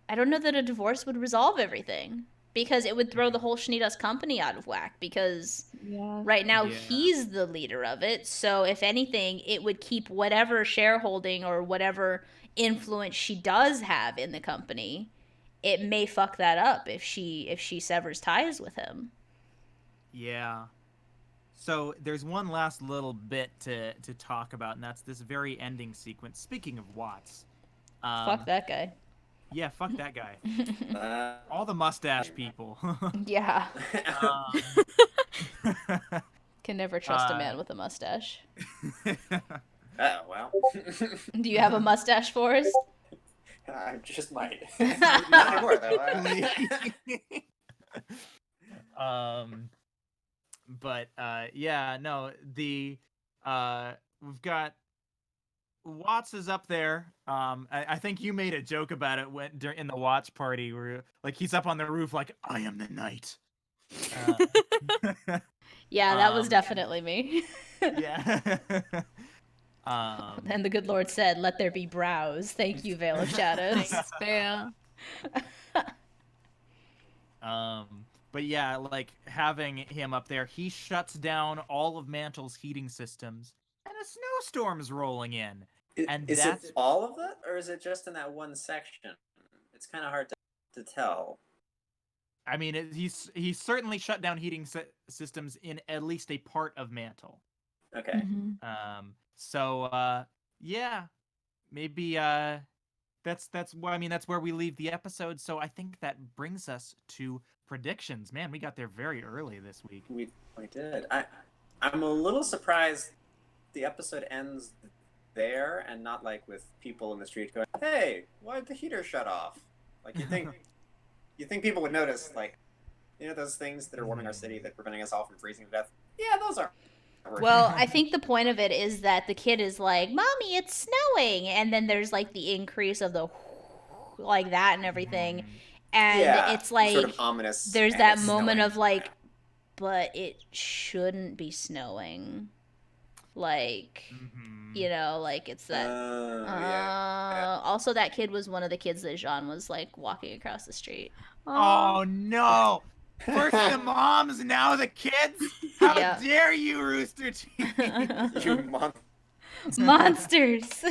I don't know that a divorce would resolve everything because it would throw the whole Shnida's company out of whack. Because Yeah. right now Yeah. he's the leader of it, so if anything, it would keep whatever shareholding or whatever influence she does have in the company. It may fuck that up if she severs ties with him. Yeah. So there's one last little bit to talk about, and that's this very ending sequence. Speaking of Watts, Fuck that guy. yeah, fuck that guy. Uh, All the mustache people. Yeah, um, can never trust a man with a mustache. oh, well. Do you have a mustache, Forrest? I just might. Not anymore, though. But yeah, no, we've got Watts is up there. I think you made a joke about it in the watch party where like he's up on the roof like I am the night. Yeah, that was Um, definitely me. Yeah. And the good Lord said, "Let there be brows." Thank you, Veil of Shadows. Thanks, Bea. But yeah, like having him up there, he shuts down all of Mantle's heating systems, and a snowstorm's rolling in. And Is that's it all of it, or is it just in that one section? It's kind of hard to tell. I mean, he's certainly shut down heating systems in at least a part of Mantle. Okay. Mm-hmm. So yeah, maybe that's why that's where we leave the episode. So I think that brings us to predictions. Man, we got there very early this week. We did. I'm a little surprised the episode ends there and not like with people in the street going, "Hey, why'd the heater shut off?" Like you think people would notice, like, those things that are warming our city that are preventing us all from freezing to death. Yeah, those are. Well, I think the point of it is that the kid is like, "Mommy, it's snowing," and then there's like the increase of the like that and everything, and Yeah, it's like sort of ominous. there's and that it's moment snowing. of like, but it shouldn't be snowing, like like it's that. Yeah. Also, that kid was one of the kids that Jean was like walking across the street. Oh no! First the moms, now the kids. How Yeah. dare you, Rooster Teeth? You mom. Monsters.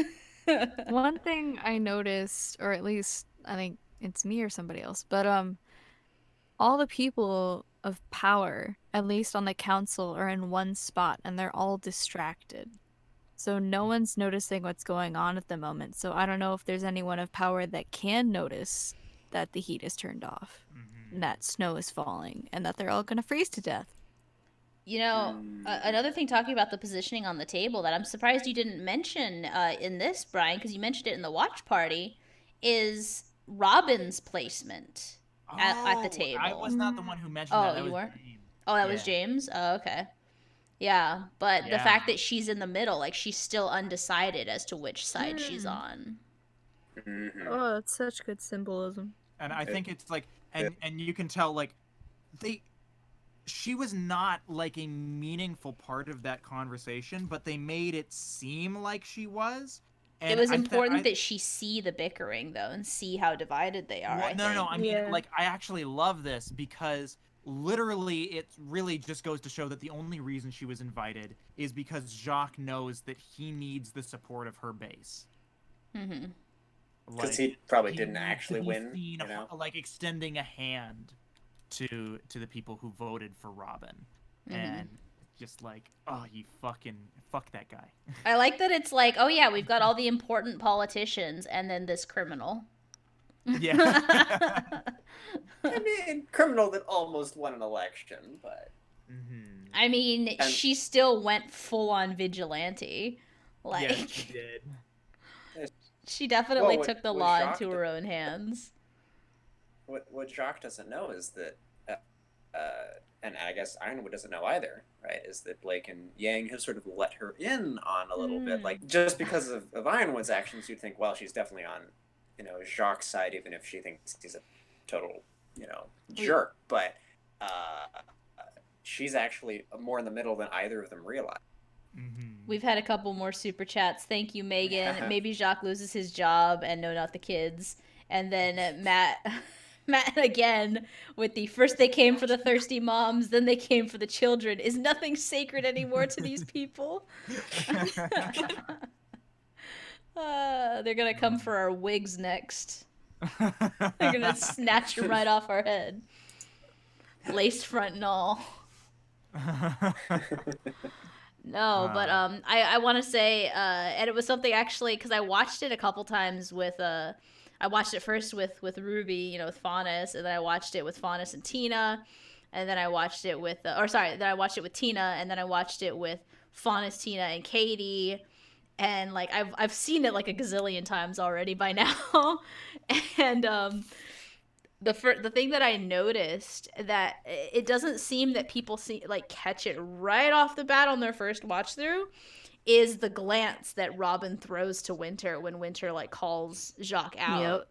One thing I noticed, or at least I think it's me or somebody else, but all the people of power, at least on the council, are in one spot and they're all distracted. So no one's noticing what's going on at the moment. So I don't know if there's anyone of power that can notice that the heat is turned off, and that snow is falling, and that they're all gonna freeze to death. Another thing talking about the positioning on the table that I'm surprised you didn't mention in this, Brian, because you mentioned it in the watch party, is Robin's placement at the table. I was not the one who mentioned that. That you was weren't? James. Oh, that was James? Oh, okay. Yeah, but the fact that she's in the middle, like she's still undecided as to which side she's on. Mm-hmm. Oh, that's such good symbolism. And I think it's like, and you can tell like, she was not like a meaningful part of that conversation, but they made it seem like she was. And it was important that she see the bickering though and see how divided they are. Well, no. I mean, like, I actually love this because literally it really just goes to show that the only reason she was invited is because Jacques knows that he needs the support of her base. Mm-hmm. Because he probably didn't actually win. Seen, like extending a hand to the people who voted for Robin, and just like, oh, you fuck that guy. I like that it's like, oh yeah, we've got all the important politicians and then this criminal. Yeah. I mean, criminal that almost won an election, but Mm-hmm. I mean, And- she still went full on vigilante. Like, Yes, she did. she definitely Well, took the what law Jacques into her own hands. what Jacques doesn't know is that, and I guess Ironwood doesn't know either, right? Is that Blake and Yang have sort of let her in on a little bit, like just because of Ironwood's actions, you'd think, well, she's definitely on, Jacques' side, even if she thinks he's a total, jerk. But she's actually more in the middle than either of them realize. Mm-hmm. We've had a couple more super chats. Thank you, Megan. Yeah. Maybe Jacques loses his job and no, not the kids. And then Matt again with the first they came for the thirsty moms, then they came for the children. Is nothing sacred anymore to these people? They're gonna come for our wigs next. They're gonna snatch them right off our head, lace front and all. No, but I want to say, and it was something actually because I watched it a couple times with I watched it first with RWBY, with Faunus, and then I watched it with Faunus and Tina, and then I watched it with then I watched it with Tina, and then I watched it with Faunus, Tina, and Katie, and like I've seen it like a gazillion times already by now, and the thing that I noticed that it doesn't seem that people catch it right off the bat on their first watch through is the glance that Robin throws to Winter when Winter like calls Jacques out.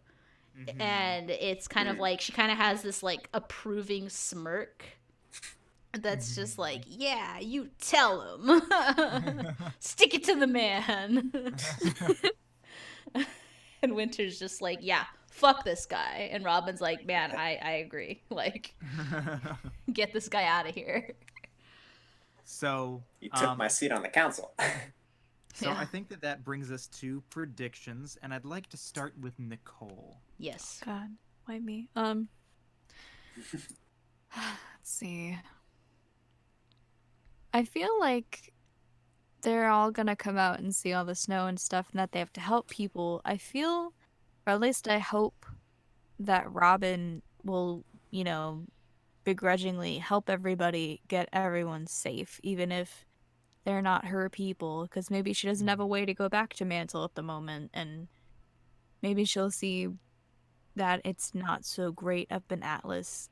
Yep. Mm-hmm. And it's kind of like she kind of has this like approving smirk that's just like, yeah, you tell him. Stick it to the man. And Winter's just like, yeah, fuck this guy. And Robin's like, man, I agree. Like, get this guy out of here. So You took my seat on the council. So Yeah. I think that brings us to predictions, and I'd like to start with Nicole. Yes. God, why me? Let's see. I feel like they're all gonna come out and see all the snow and stuff, and that they have to help people. I feel, or at least I hope, that Robin will, begrudgingly help everybody get everyone safe, even if they're not her people, because maybe she doesn't have a way to go back to Mantle at the moment, and maybe she'll see that it's not so great up in Atlas.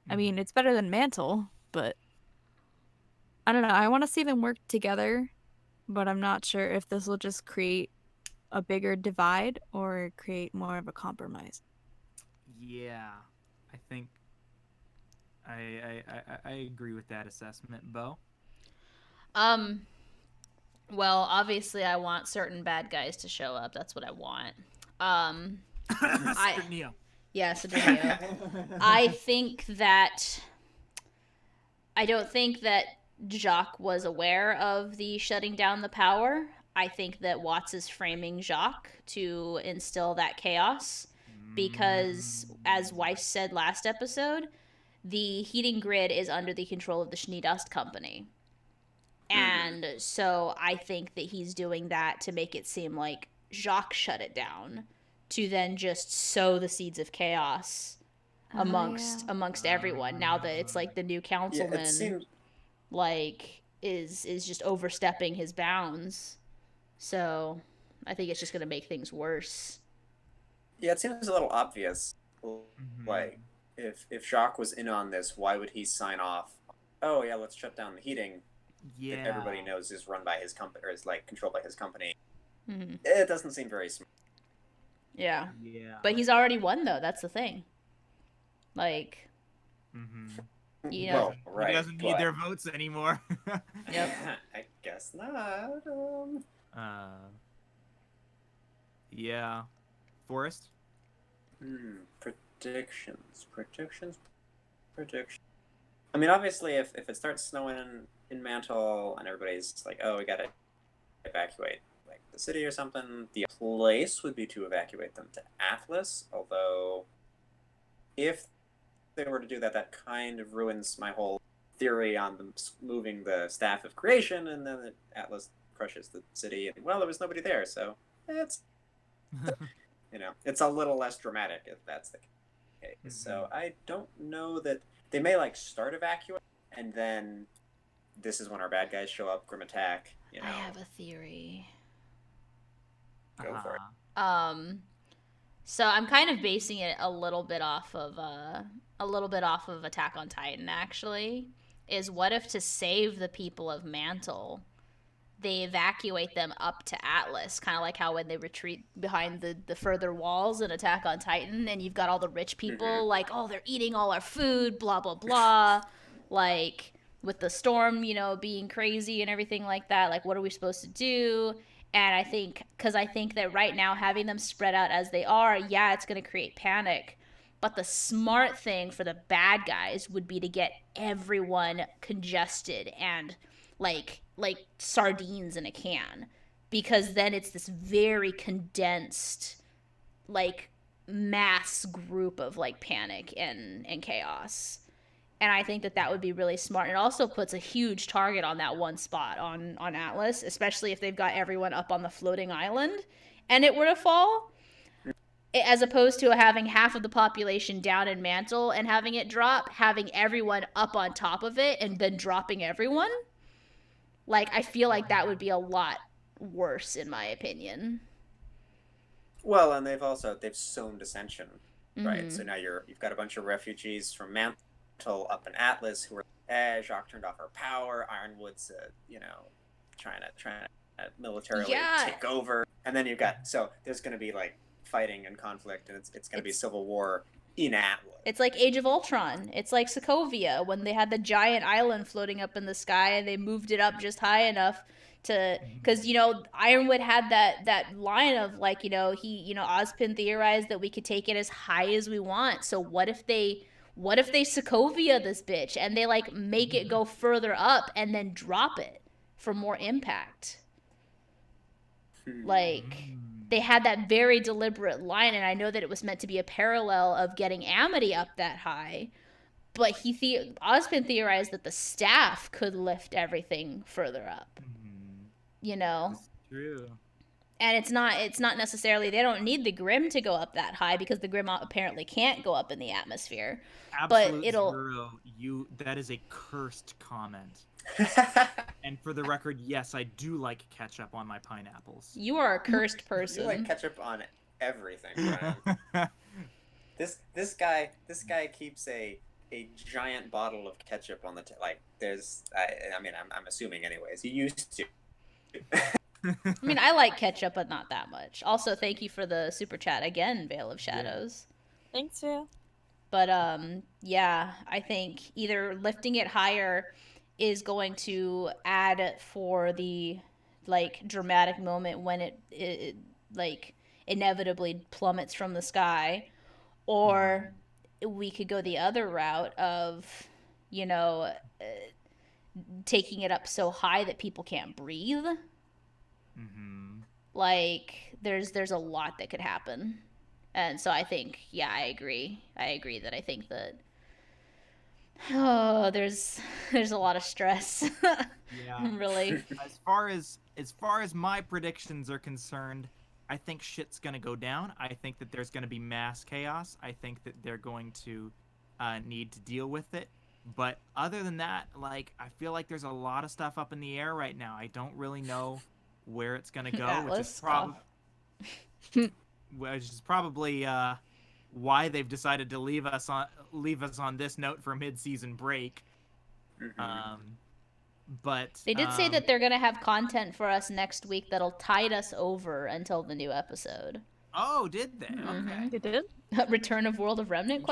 I mean, it's better than Mantle, but I don't know. I want to see them work together, but I'm not sure if this will just create a bigger divide or create more of a compromise. Yeah, I think I agree with that assessment, Beau. Well, obviously I want certain bad guys to show up. That's what I want. Neo. Yeah, Neo. I don't think that Jacques was aware of the shutting down the power. I think that Watts is framing Jacques to instill that chaos because, as Weiss said last episode, the heating grid is under the control of the Schneedust Company. And so I think that he's doing that to make it seem like Jacques shut it down, to then just sow the seeds of chaos amongst everyone. Now that it's like the new councilman is just overstepping his bounds. So I think it's just gonna make things worse. Yeah, it seems a little obvious. Like, if Jacques was in on this, why would he sign off? Oh yeah, let's shut down the heating. Yeah. That everybody knows is run by his company, or is like controlled by his company. Mm-hmm. It doesn't seem very smart. Yeah. Yeah. But he's already won, though. That's the thing. Like, Well, right. He doesn't need their votes anymore. Yep. I guess not. Yeah. Forrest? Predictions. I mean, obviously, if it starts snowing in Mantle and everybody's like, oh, we gotta evacuate like the city or something, the place would be to evacuate them to Atlas. Although, if they were to do that, that kind of ruins my whole theory on them moving the staff of creation, and then Atlas crushes the city. And well, there was nobody there, so it's it's a little less dramatic if that's the case. So I don't know that they may like start evacuating, and then this is when our bad guys show up, Grim Attack. You know, I have a theory. Go for it. So I'm kind of basing it a little bit off of Attack on Titan. Actually, is what if to save the people of Mantle, they evacuate them up to Atlas, kind of like how when they retreat behind the further walls in Attack on Titan, and you've got all the rich people like, oh, they're eating all our food, blah blah blah, like with the storm, you know, being crazy and everything like that. Like, what are we supposed to do? And I think, because I think that right now having them spread out as they are, yeah, it's going to create panic. But the smart thing for the bad guys would be to get everyone congested and like sardines in a can, because then it's this very condensed like mass group of like panic and chaos. And I think that that would be really smart. It also puts a huge target on that one spot on Atlas, especially if they've got everyone up on the floating island and it were to fall, as opposed to having half of the population down in Mantle and having it drop, having everyone up on top of it and then dropping everyone. Like, I feel like that would be a lot worse, in my opinion. Well, and they've sown dissension, right? So now you've got a bunch of refugees from Mantle up in Atlas who are, Jacques turned off our power. Ironwood's, trying to militarily take over, and then you've got, so there's going to be like fighting and conflict, and it's going to be civil war in Atlas. It's like Age of Ultron. It's like Sokovia when they had the giant island floating up in the sky and they moved it up just high enough to, because Ironwood had that line of like, Ozpin theorized that we could take it as high as we want. So what if they Sokovia this bitch and they like make it go further up and then drop it for more impact? Like, they had that very deliberate line, and I know that it was meant to be a parallel of getting Amity up that high, but Ozpin theorized that the staff could lift everything further up. That's true. And it's not necessarily, they don't need the Grim to go up that high, because the Grim apparently can't go up in the atmosphere. Absolute but it'll zero. That is a cursed comment. And for the record, yes, I do like ketchup on my pineapples. You are a cursed person. You like ketchup on everything, Brian. This guy keeps a giant bottle of ketchup on the I'm assuming anyways. He used to. I mean, I like ketchup, but not that much. Also, thank you for the super chat again, Veil of Shadows. Yeah. Thanks, Veil. But yeah, I think either lifting it higher is going to add for the like dramatic moment when it like inevitably plummets from the sky, or we could go the other route of taking it up so high that people can't breathe. Like, there's a lot that could happen. And so I think, yeah, I agree that I think that there's a lot of stress. Yeah. Really. As far as my predictions are concerned, I think shit's gonna go down. I think that there's gonna be mass chaos. I think that they're going to need to deal with it. But other than that, like, I feel like there's a lot of stuff up in the air right now. I don't really know where it's gonna go, which is probably why they've decided to leave us on this note for mid-season break. But they did say that they're gonna have content for us next week that'll tide us over until the new episode. Oh, did they? Okay. They did? Return of World of Remnant ?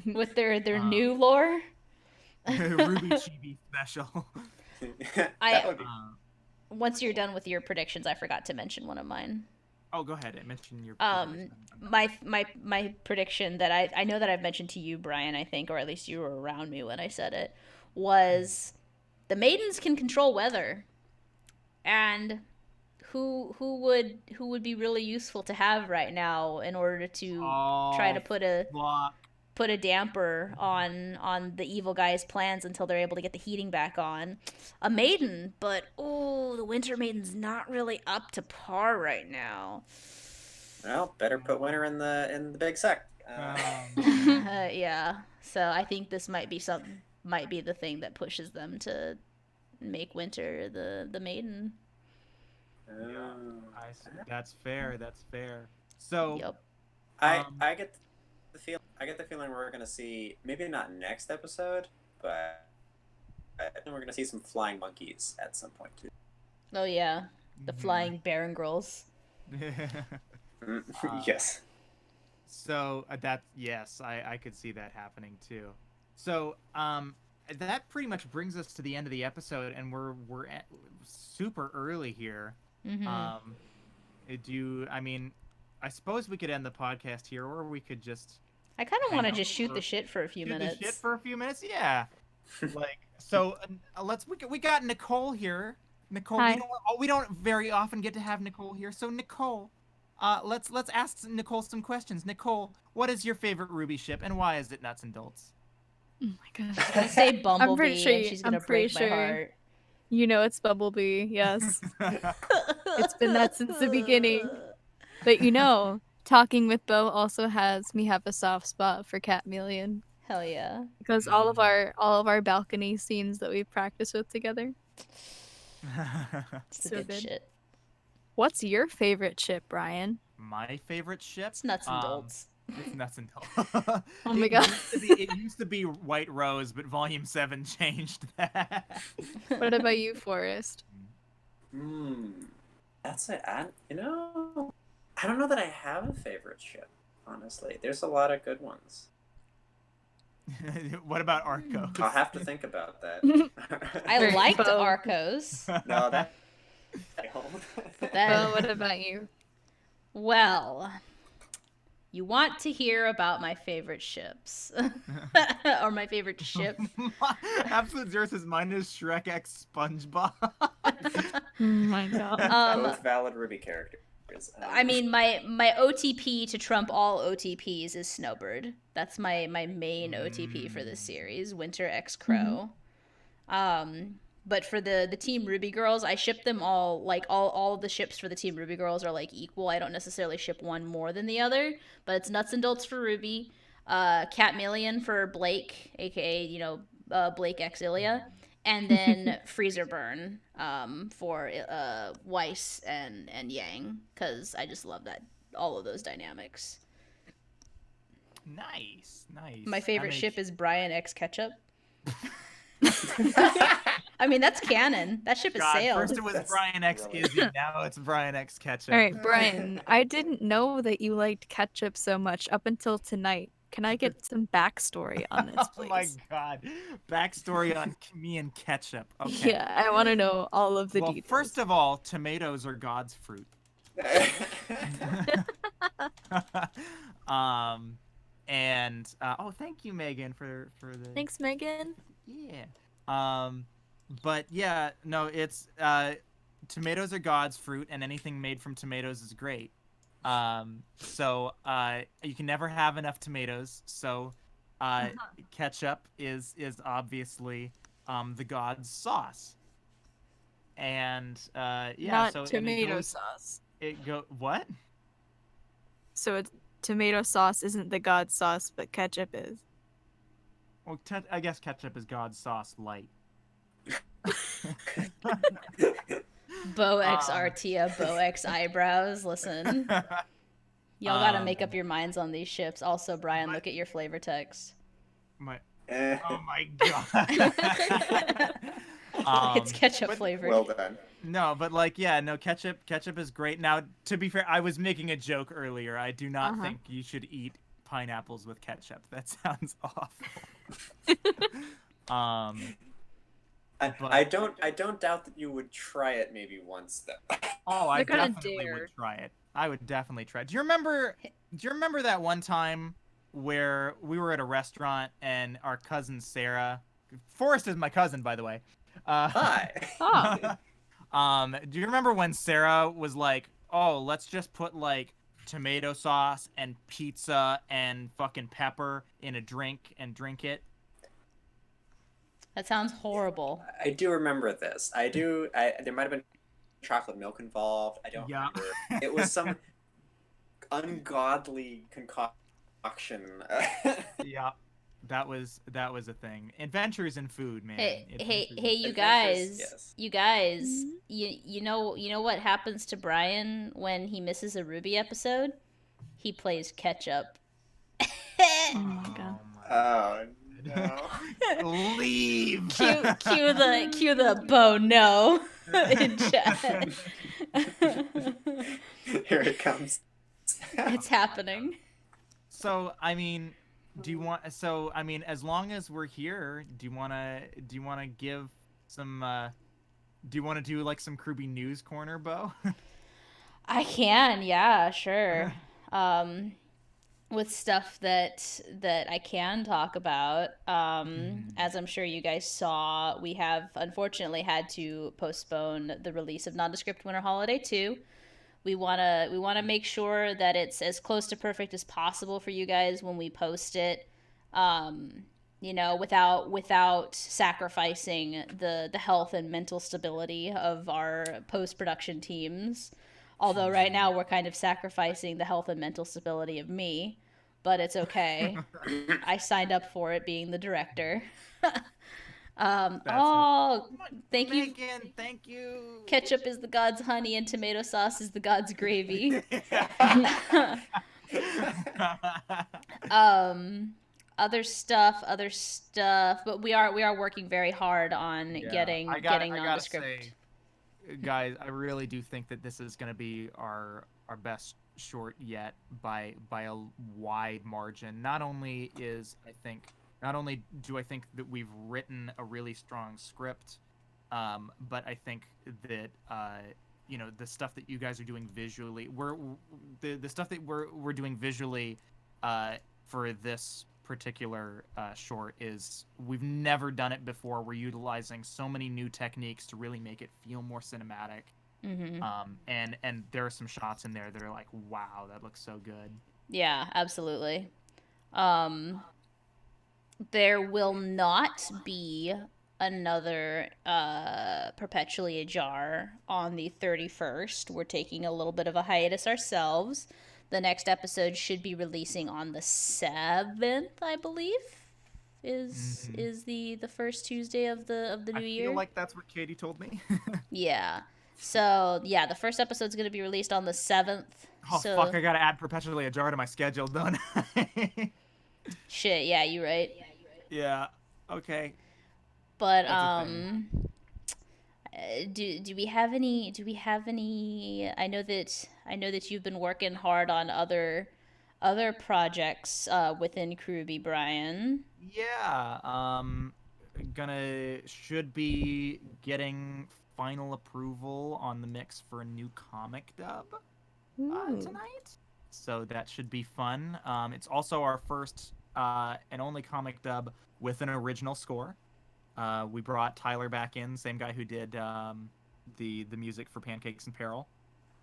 With their new lore. RWBY Chibi special. Once you're done with your predictions, I forgot to mention one of mine. Oh, go ahead and mention your my prediction that I know that I've mentioned to you, Brian, I think, or at least you were around me when I said it, was the maidens can control weather. And who would be really useful to have right now in order to try to put a damper on the evil guy's plans until they're able to get the heating back on? A maiden, but the Winter Maiden's not really up to par right now. Well, better put Winter in the big sec. Yeah. So I think this might be the thing that pushes them to make Winter the maiden. Yeah, I see. That's fair. That's fair. So, Yep. I get the feeling we're gonna see, maybe not next episode, but I think we're gonna see some flying monkeys at some point too. Oh yeah, the flying Baron Girls. Yes. So yes, I could see that happening too. So that pretty much brings us to the end of the episode, and we're at super early here. I mean, I suppose we could end the podcast here, or we could just. I kind of want to just shoot the shit for a few minutes. Shoot the shit for a few minutes, yeah. So we got Nicole here. Nicole, Hi. we don't very often get to have Nicole here. So Nicole, let's ask Nicole some questions. Nicole, what is your favorite RWBY ship, and why is it Nuts and Bolts? Oh my gosh. I say Bumblebee, pretty sure and she's gonna I'm pretty break my sure heart. You know it's Bumblebee, yes. It's been that since the beginning. But talking with Beau also has me have a soft spot for Catmillion. Hell yeah. Because all of our balcony scenes that we practice with together. It's the So good good. shit. What's your favorite ship, Brian? My favorite ship? It's Nuts and Bolts. It's Nuts and Bolts. Oh my god. It used to be White Rose, but Volume 7 changed that. What about you, Forrest? That's it. I don't know that I have a favorite ship, honestly. There's a lot of good ones. What about Arcos? I'll have to think about that. I liked Beau. Arcos. No, that. But then, Beau, what about you? well, you want to hear about my favorite ships. Or my favorite ship. Absolute Zeus is mine is Shrek X SpongeBob. Oh my god. Both valid RWBY characters. I mean, my OTP to trump all OTPs is Snowbird. That's my main OTP for this series, Winter X Crow. But for the Team RWBY girls, I ship them all. Like all of the ships for the Team RWBY girls are like equal. I don't necessarily ship one more than the other. But it's Nuts and Bolts for RWBY, Catmillion for Blake, aka Blake X Ilya, and then Freezer Burn for Weiss and Yang, because I just love all of those dynamics. Nice. My favorite ship is Brian X Ketchup. I mean, that's canon. That ship is sailed. First it was Brian X Izzy, now it's Brian X Ketchup. All right, Brian, I didn't know that you liked ketchup so much up until tonight. Can I get some backstory on this, please? Oh my god. Backstory on me and ketchup. Okay. Yeah, I want to know all of the details. First of all, tomatoes are God's fruit. Thank you, Megan, for the. Thanks, Megan. Yeah. But yeah, no, it's tomatoes are God's fruit, and anything made from tomatoes is great. So you can never have enough tomatoes. So ketchup is obviously the God's sauce. And yeah, Not so tomato sauce. What? So tomato sauce isn't the God's sauce, but ketchup is. Well, I guess ketchup is God's sauce light. Beau X Artia, Beau X eyebrows. Listen, y'all gotta make up your minds on these ships. Also, Brian, look at your flavor text. Oh my god. It's ketchup flavored. Well done. No, but ketchup is great. Now, to be fair, I was making a joke earlier. I do not think you should eat pineapples with ketchup. That sounds awful. I don't doubt that you would try it maybe once though. Oh, I They're gonna definitely dare. would try it. I would definitely try it. Do you remember that one time where we were at a restaurant and our cousin Sarah, Forrest is my cousin, by the way. Hi. Oh. Do you remember when Sarah was like, "Oh, let's just put like tomato sauce and pizza and fucking pepper in a drink and drink it"? That sounds horrible. I do remember this. There might have been chocolate milk involved. I don't remember. It was some ungodly concoction auction. Yeah, that was a thing. Adventures in food, man. Hey, Adventures in you Adventures, guys, yes. Mhm. you know what happens to Brian when he misses a Ruby episode? He plays catch-up. Oh my god. Oh God. no. Leave. Cue the Beau no in chat. Here it comes. It's happening. So, I mean, do you want? So, I mean, as long as we're here, do you wanna give some? Do you want to do like some KRWBY news corner, Beau? I can, yeah, sure. Um, with stuff that I can talk about. As I'm sure you guys saw, we have unfortunately had to postpone the release of Nondescript Winter Holiday 2. We wanna make sure that it's as close to perfect as possible for you guys when we post it. You know, without sacrificing the health and mental stability of our post production teams. Although right now we're kind of sacrificing the health and mental stability of me, but it's okay. I signed up for it being the director. That's it. Oh, thank you. Megan, thank you. Ketchup is the god's honey and tomato sauce is the god's gravy. um other stuff, but we are working very hard on Yeah, getting I gotta say, nondescript. guys, I really do think that this is gonna be our best short yet by a wide margin. Not only do I think that we've written a really strong script, but I think that you know, the stuff that you guys are doing visually, the stuff that we're doing visually for this particular short is, we've never done it before. We're utilizing so many new techniques to really make it feel more cinematic. Mm-hmm. And there are some shots in there that are like, wow, that looks so good. Yeah, absolutely. um there will not be another Perpetually Ajar on the 31st. We're taking a little bit of a hiatus ourselves. The next episode should be releasing on the 7th, I believe. Is the first Tuesday of the I new feel year. like that's what Katie told me. Yeah. So, yeah, the first episode's going to be released on the 7th. Oh So, fuck! I gotta add Perpetually Ajar to my schedule, don't I? shit, yeah, you right. Yeah. Okay. But That's a thing. do we have any? I know that you've been working hard on other projects within KRWBY, Brian. Yeah. Should be getting final approval on the mix for a new comic dub Ooh. tonight. So that should be fun. It's also our first and only comic dub with an original score. We brought Tyler back in, same guy who did the music for Pancakes in Peril,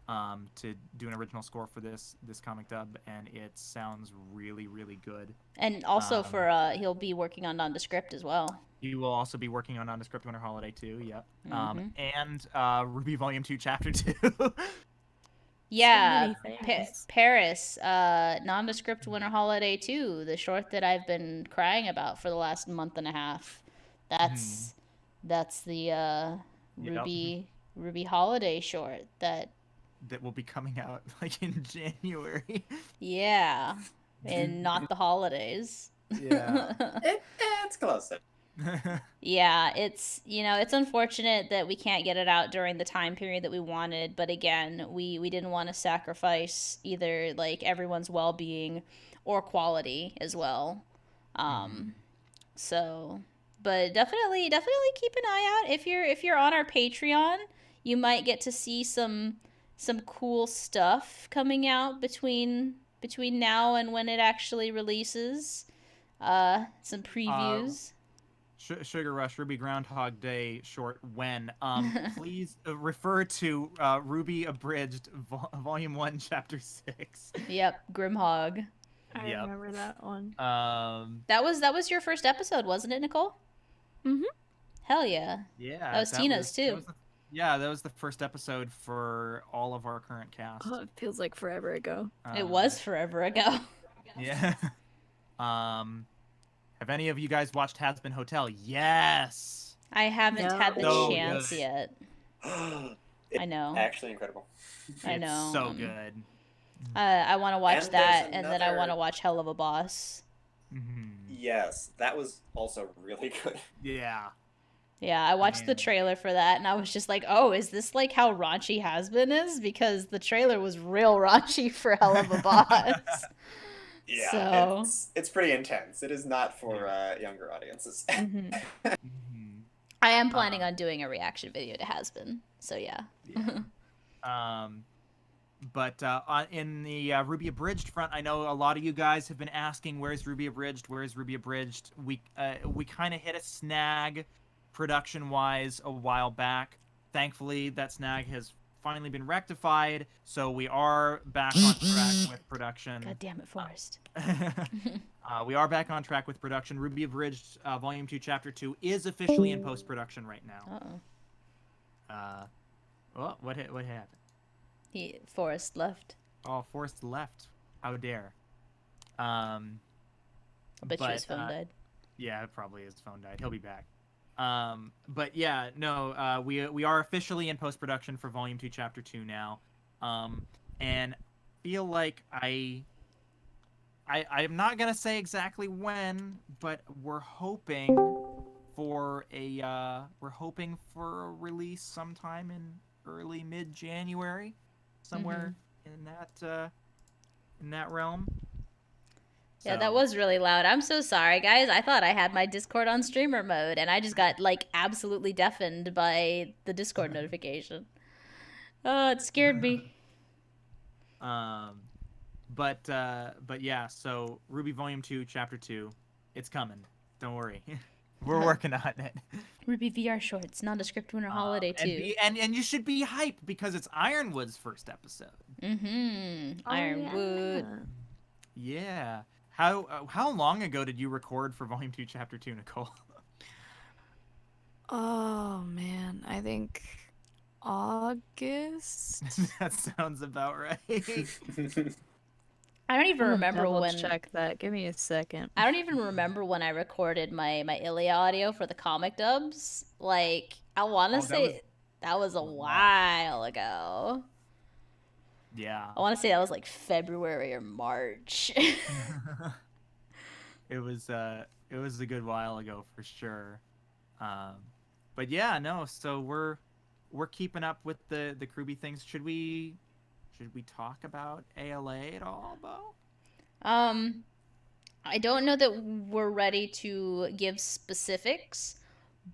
to do an original score for this comic dub, and it sounds really good. And also for he'll be working on Nondescript as well. He will also be working on Nondescript Winter Holiday 2, yep. Mhm. And RWBY Volume 2 Chapter 2. Yeah, So many things. Paris, Nondescript Winter Holiday 2, the short that I've been crying about for the last month and a half. That's the Yep. RWBY Holiday short that, That will be coming out like in January. yeah, and not the holidays. Yeah. It's close. Yeah, it's, it's unfortunate that we can't get it out during the time period that we wanted, but again, we didn't want to sacrifice either like everyone's well-being or quality as well. So, but definitely keep an eye out. If you're on our Patreon, you might get to see some cool stuff coming out between now and when it actually releases. Some previews. Sugar Rush RWBY Groundhog Day short when please refer to RWBY Abridged Volume 1 Chapter 6. Yep, Grimhog. I remember that one. That was your first episode, wasn't it, Nicole? Mhm. Hell yeah. Yeah, That was Tina's too. that was the first episode for all of our current cast. Oh, it feels like forever ago. It was forever ago. Yeah. Have any of you guys watched Has Been Hotel? Yes. I haven't had the So chance good. yet. It's I know. actually incredible. I It's know. so good. I want to watch And there's that, and then I want to another. watch Hell of a Boss. Yes, that was also really good. Yeah. Yeah, I watched the Man. trailer for that, and I was just like, "Oh, is this like how raunchy Has Been is?" Because the trailer was real raunchy for Hell of a Boss. Yeah, So, it's pretty intense. It is not for younger audiences. mhm. Mhm. I am planning on doing a reaction video to Has Been. So yeah. Yeah. But in the RWBY Abridged front, I know a lot of you guys have been asking, "Where's RWBY Abridged? Where's RWBY Abridged?" We kind of hit a snag, production-wise, a while back. Thankfully, that snag has finally been rectified, so we are back on track with production. God damn it, Forrest. We are back on track with production. RWBY Abridged Volume 2, Chapter 2 is officially in post-production right now. Uh-oh. What happened? Forrest left. Oh, Forrest left. How dare. I bet you his phone died. Yeah, probably his phone died. He'll be back. But yeah, no, we are officially in post-production for Volume 2, Chapter 2 now. And feel like I'm not gonna say exactly when, but we're hoping for a release sometime in early mid-January, somewhere in that realm. Yeah, that was really loud. I'm so sorry, guys. I thought I had my Discord on streamer mode, and I just got like absolutely deafened by the Discord notification. Oh, it scared me. But yeah. So RWBY Volume 2, Chapter 2, it's coming. Don't worry, we're working on it. RWBY VR Shorts, nondescript winter holiday too. And you should be hyped because it's Ironwood's first episode. Ironwood. Yeah. How long ago did you record for Volume 2, Chapter 2, Nicole? Oh man, I think August. That sounds about right. I don't even remember double when. check that. Give me a second. I don't even remember when I recorded my Ilya audio for the comic dubs. Like, I want to say that was a while ago. Yeah. I want to say that was like February or March. It was a good while ago for sure. But yeah, no. So we're keeping up with the KRWBY things. Should we talk about ALA at all, Beau? I don't know that we're ready to give specifics,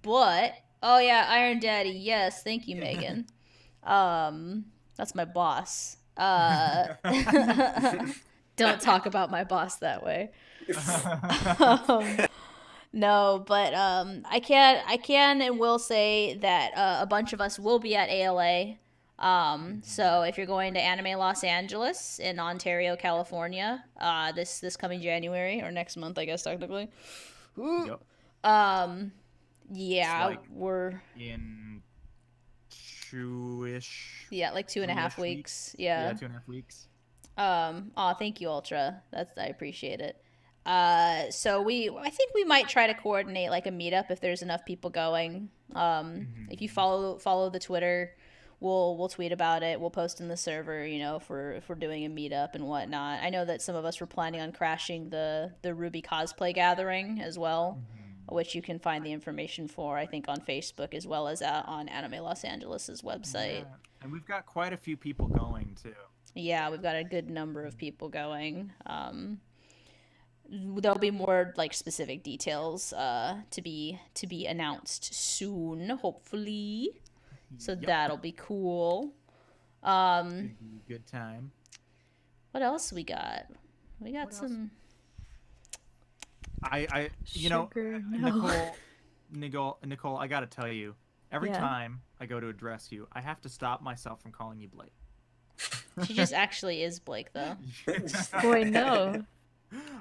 but oh yeah, Iron Daddy. Yes, thank you, Megan. That's my boss. Don't talk about my boss that way. No, but I can and will say that a bunch of us will be at ALA. So if you're going to Anime Los Angeles in Ontario, California, this coming January or next month, I guess technically. Yep. Yeah, like we're in two-ish. Yeah, like 2.5 weeks. Yeah. Yeah, 2.5 weeks. Thank you, Ultra. I appreciate it. So I think we might try to coordinate like a meetup if there's enough people going. If you follow the Twitter, we'll tweet about it. We'll post in the server, if we're doing a meetup and whatnot. I know that some of us were planning on crashing the RWBY cosplay gathering as well, which you can find the information for, I think, on Facebook as well as on Anime Los Angeles' website. Yeah. And we've got quite a few people going too. Yeah, we've got a good number of people going. There'll be more like specific details to be announced soon, hopefully. So that'll be cool. Good time. What else we got? We got some. Nicole, I gotta tell you, every time I go to address you, I have to stop myself from calling you Blake. She just actually is Blake, though. Boy, no.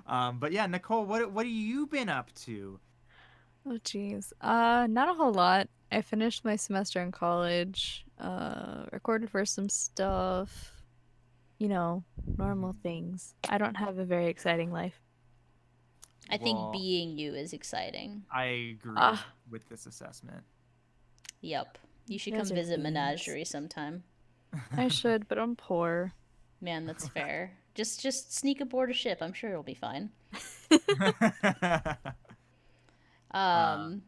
But yeah, Nicole, what have you been up to? Oh, geez. Not a whole lot. I finished my semester in college. Recorded for some stuff. normal things. I don't have a very exciting life. I think Well, being you is exciting. I agree Ah. with this assessment. Yep. You should You guys come are visit fiends. Menagerie sometime. I should, but I'm poor. Man, that's fair. Just sneak aboard a ship. I'm sure it'll be fine. Um,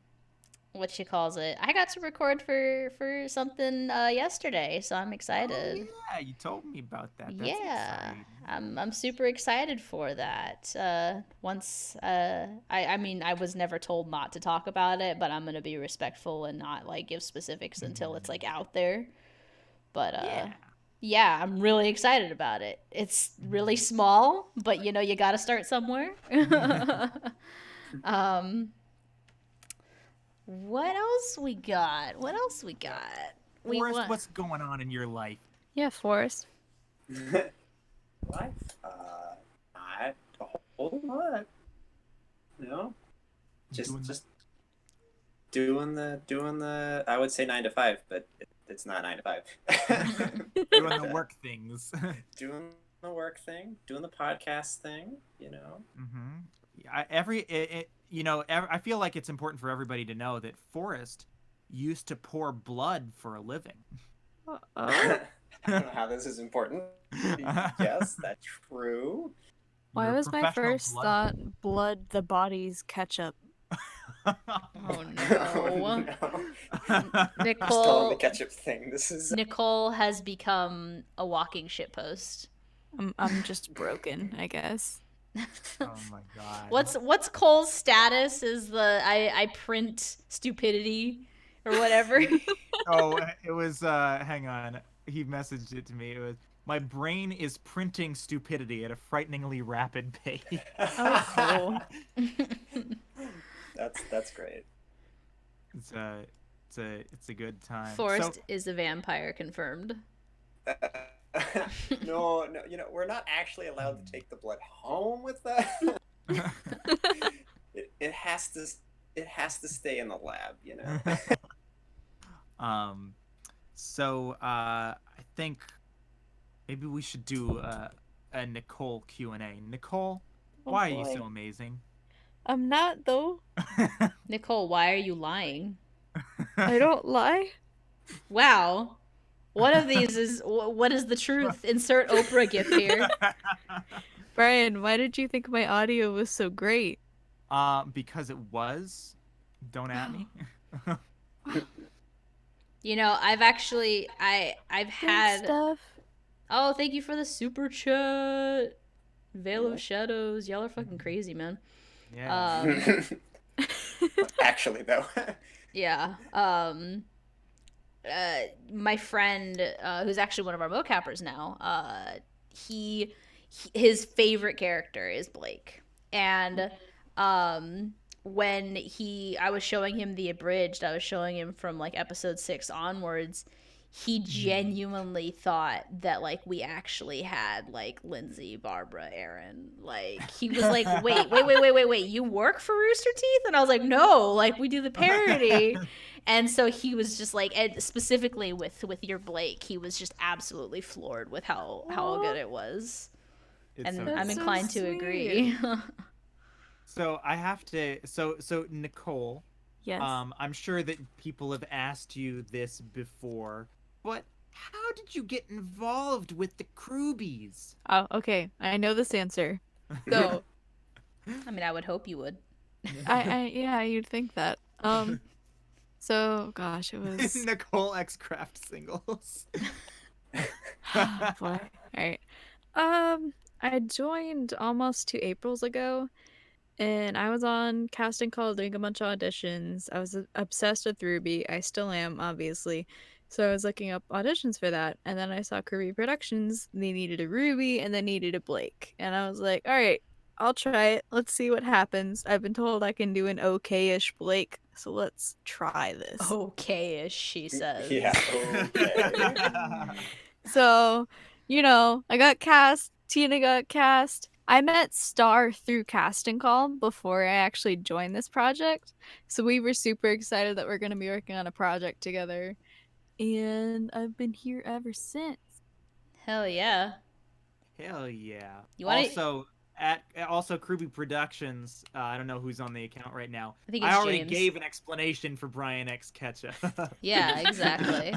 what you calls it? I got to record for something yesterday, so I'm Oh excited. yeah, you told me about that. That's Yeah, exciting. I'm super excited for that. Once I mean I was never told not to talk about it, but I'm gonna be respectful and not like give specifics until it's like out there. But Yeah. yeah, I'm really excited about it. It's really small, but you know you got to start somewhere. um, what else we got? What else we got? We Forrest, want. what's going on in your life? Yeah, Forrest. Life? Not a whole lot. You know, Doing just doing the. I would say 9 to 5, but it's not 9 to 5. doing the work things. Doing the work thing, doing the podcast thing. You know. Mm-hmm. I feel like it's important for everybody to know that Forrest used to pour blood for a living. Oh. I don't know how this is important. Yes, that's true. Why You're a was my professional first blood. thought blood the body's ketchup? Oh Oh, no. no. Just tell him Nicole the ketchup thing. This is. Nicole has become a walking shitpost. I'm just broken, I guess. Oh my god. What's Cole's status? Is the I print stupidity or whatever. Oh, it was hang on. He messaged it to me. It was my brain is printing stupidity at a frighteningly rapid pace. Oh, cool. That's great. It's a good time. Forrest So is a vampire confirmed. No, we're not actually allowed to take the blood home with that. It has to stay in the lab, you know. um I think maybe we should do a Nicole Q&A. Nicole, Oh, why are you boy. so amazing? I'm not, though. Nicole, why are you lying? I don't lie. Wow. One of these is what is the truth? Insert Oprah gif here. Brian, why did you think my audio was so great? Because it was. Don't at me. You know, I've actually I've Thanks, had Steph. Oh, thank you for the super chat. Veil of Shadows. Y'all are fucking crazy, man. Yeah. Actually, though. Yeah. My friend, who's actually one of our mocappers now, his favorite character is Blake, and when I was showing him the abridged, I was showing him from like episode 6 onwards. He genuinely thought that like we actually had like Lindsay, Barbara, Aaron. Like he was like, wait, you work for Rooster Teeth? And I was like, no, like we do the parody. And so he was just like, and specifically with your Blake, he was just absolutely floored with how good it was. It's And so I'm good. so inclined to agree. So I have to. So Nicole, Yes. I'm sure that people have asked you this before, but how did you get involved with the KRWBYs? Oh, okay. I know this answer. So, I mean, I would hope you would. yeah, you'd think that. So, gosh, it was. Nicole X Craft singles. Oh, boy. All right. I joined almost 2 Aprils ago, and I was on casting call doing a bunch of auditions. I was obsessed with RWBY. I still am, obviously. So I was looking up auditions for that, and then I saw KRWBY Productions. They needed a RWBY and they needed a Blake, and I was like, all right, I'll try it. Let's see what happens. I've been told I can do an okay-ish Blake, so let's try this. Okay-ish, she says. Yeah. Okay. So, I got cast. Tina got cast. I met Star through casting call before I actually joined this project. So we were super excited that we're going to be working on a project together. And I've been here ever since. Hell yeah. Hell yeah. You wanna- Also KRWBY Productions. I don't know who's on the account right now. I think I it's already James. gave an explanation for Brian X Ketchup. Yeah, exactly.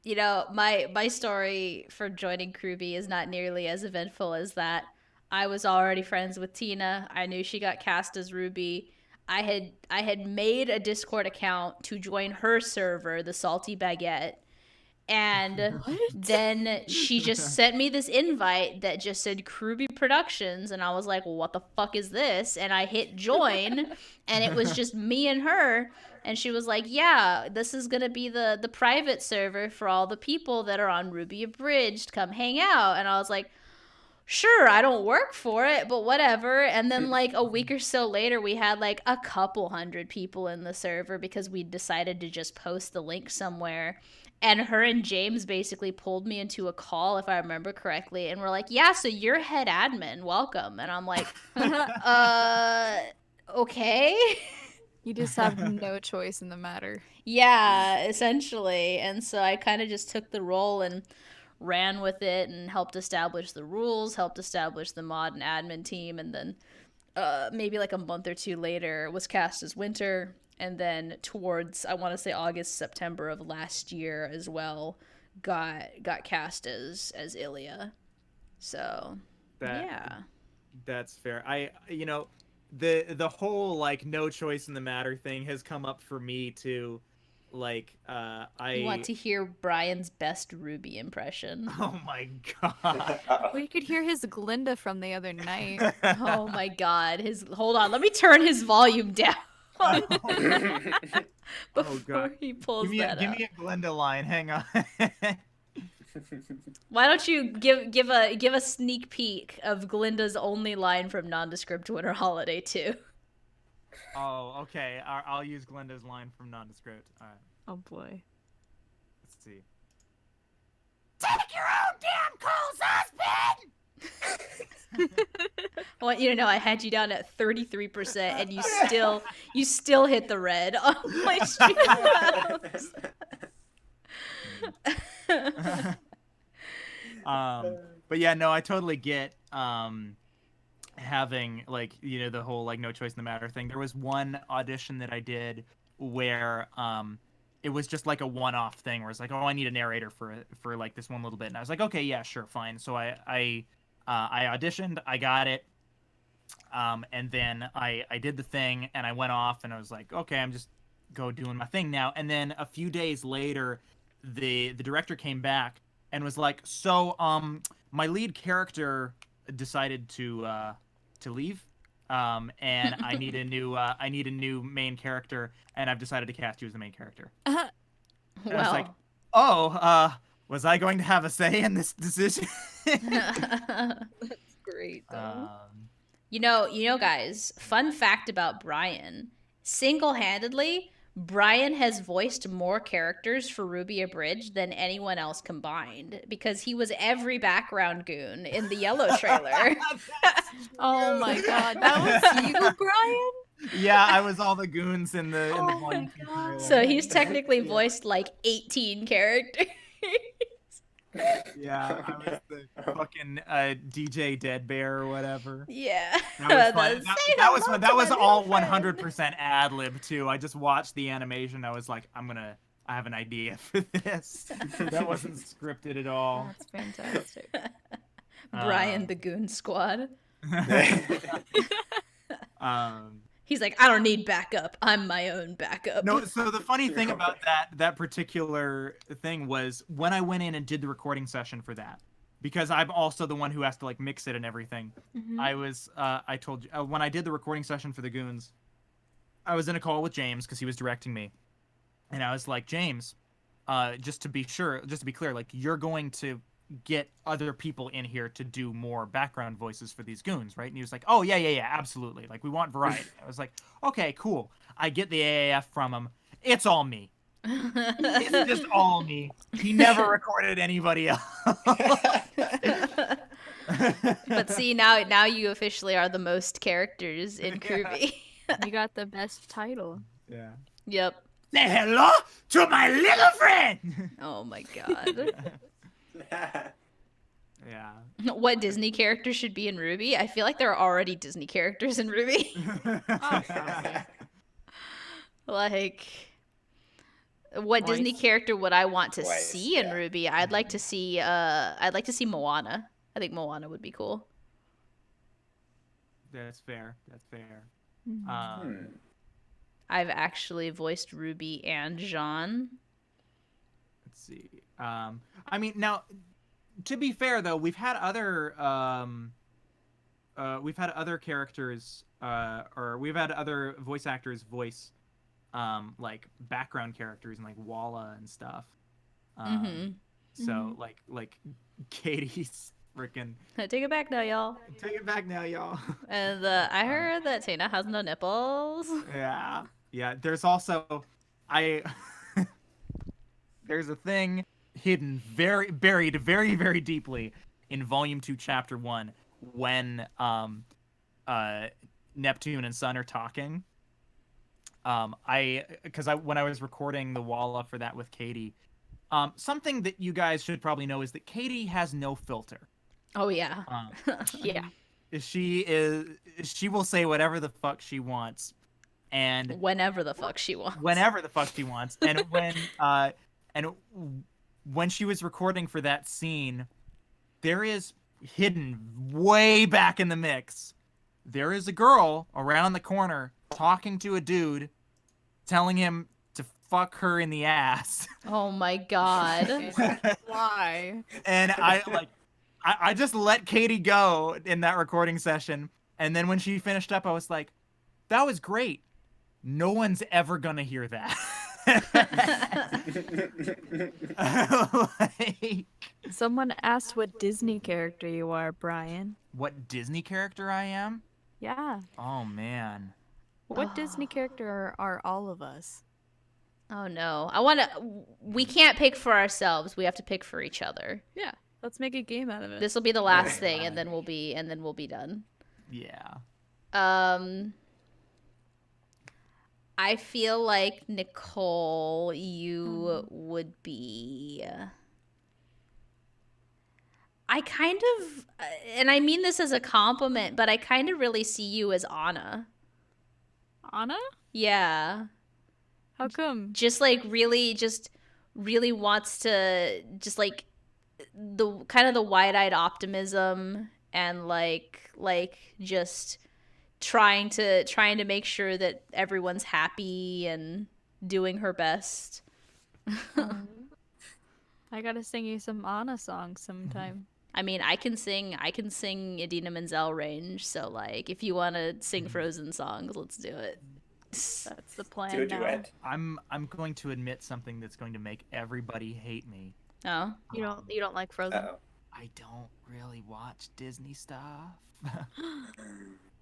You know, my story for joining KRWBY is not nearly as eventful as that. I was already friends with Tina. I knew she got cast as Ruby. I had made a Discord account to join her server, the Salty Baguette. And then she just sent me this invite that just said KRWBY Productions, and I was like, what the fuck is this? And I hit join, and it was just me and her. And she was like, yeah, this is going to be the private server for all the people that are on RWBY Abridged. Come hang out. And I was like, sure, I don't work for it, but whatever. And then like a week or so later, we had like a couple hundred people in the server because we decided to just post the link somewhere. And her and James basically pulled me into a call, if I remember correctly, and we're like, yeah, so you're head admin, welcome. And I'm like, okay. You just have no choice in the matter. Yeah, essentially. And so I kind of just took the role and ran with it and helped establish the rules, helped establish the mod and admin team, and then maybe like a month or two later was cast as Winter, and then towards, I want to say August, September of last year as well, got cast as Ilya. So yeah. That's fair. The whole like no choice in the matter thing has come up for me too. Like I want to hear Brian's best RWBY impression. Oh my god. We could hear his Glinda from the other night. Oh my god. Hold on, let me turn his volume down. Before he pulls give me a Glinda line. Hang on. Why don't you give a sneak peek of Glinda's only line from Nondescript Winter Holiday 2? Oh, okay. I'll use Glinda's line from Nondescript. All right. Oh boy. Let's see. Take your own damn Cole's husband! I want you to know I had you down at 33%, and you still hit the red on my stream. But yeah, no, I totally get having like, you know, the whole like no choice in the matter thing. There was one audition that I did where it was just like a one-off thing where it's like, oh, I need a narrator for like this one little bit, and I was like, okay, yeah, sure, fine. So I auditioned, I got it, and then I did the thing, and I went off, and I was like, okay, I'm just go doing my thing now. And then a few days later, the director came back and was like, so my lead character decided to leave, and I need a new main character, and I've decided to cast you as the main character. And I was like, oh, was I going to have a say in this decision? That's great though. You know, guys, fun fact about Brian. Single-handedly, Brian has voiced more characters for RWBY Abridged than anyone else combined, because he was every background goon in the Yellow trailer. Oh my god, that was you, Brian? Yeah, I was all the goons in the Oh Volume my 2 God. trailer. So he's technically voiced like 18 characters. Yeah, I was the fucking DJ Dead Bear or whatever. Yeah. That was fun. Say That was hello fun. to That was my all little friend. 100% ad lib too. I just watched the animation. I was like, I have an idea for this. That wasn't scripted at all. That's fantastic. Brian the Goon Squad. Um, He's like, I don't need backup. I'm my own backup. No, so the funny thing about that particular thing was when I went in and did the recording session for that, because I'm also the one who has to like mix it and everything. Mm-hmm. I told you when I did the recording session for the Goons, I was in a call with James because he was directing me, and I was like, James, just to be clear, like you're going to get other people in here to do more background voices for these goons, right? And he was like, oh yeah, absolutely, like we want variety. I was like, okay, cool. I get the AAF from him. It's all me. It's just all me. He never recorded anybody else. But see, now you officially are the most characters in KRWBY. You got the best title. Yeah. Yep. Say hello to my little friend. Oh my god. Yeah. What Disney character should be in RWBY? I feel like there are already Disney characters in RWBY. Oh, probably. Like, what Disney Voice. character would I want to Twice, see in yeah. RWBY? I'd like to see Moana. I think Moana would be cool. That's fair. That's fair. Hmm. I've actually voiced Ruby and Jean. Let's see. I mean, now, to be fair though, we've had other characters, or we've had other voice actors voice, like background characters and like Walla and stuff. So like Katie's freaking. Take it back now, y'all. Take it back now, y'all. And I heard that Tina has no nipples. Yeah. Yeah. There's also, I. There's a thing hidden, buried very, very deeply in Volume 2, Chapter 1, when Neptune and Sun are talking. When I was recording the Walla for that with Katie, something that you guys should probably know is that Katie has no filter. Oh yeah. Yeah. She will say whatever the fuck she wants, and Whenever the fuck she wants. whenever the fuck she wants. And when she was recording for that scene, there is hidden way back in the mix, there is a girl around the corner talking to a dude, telling him to fuck her in the ass. Oh my god. Why? And I just let Katie go in that recording session, and then when she finished up, I was like, that was great. No one's ever gonna hear that. Like, Someone asked what Disney character you are, Brian. what Disney character I am? Yeah. Oh man. What Disney character are all of us? Oh no. We can't pick for ourselves. We have to pick for each other. Yeah. Let's make a game out of it. This will be the last thing, and then we'll be done. Yeah. I feel like Nicole, you would be. I kind of, and I mean this as a compliment, but I kind of really see you as Anna. Anna? Yeah. How come? Just really wants to just like the kind of the wide-eyed optimism and like just trying to make sure that everyone's happy and doing her best. I gotta sing you some Anna songs sometime. I mean, I can sing Idina Menzel range, so like if you want to sing Frozen songs, let's do it. That's the plan Do a now. duet. I'm going to admit something that's going to make everybody hate me. Oh. You don't like Frozen? Uh-oh. I don't really watch Disney stuff.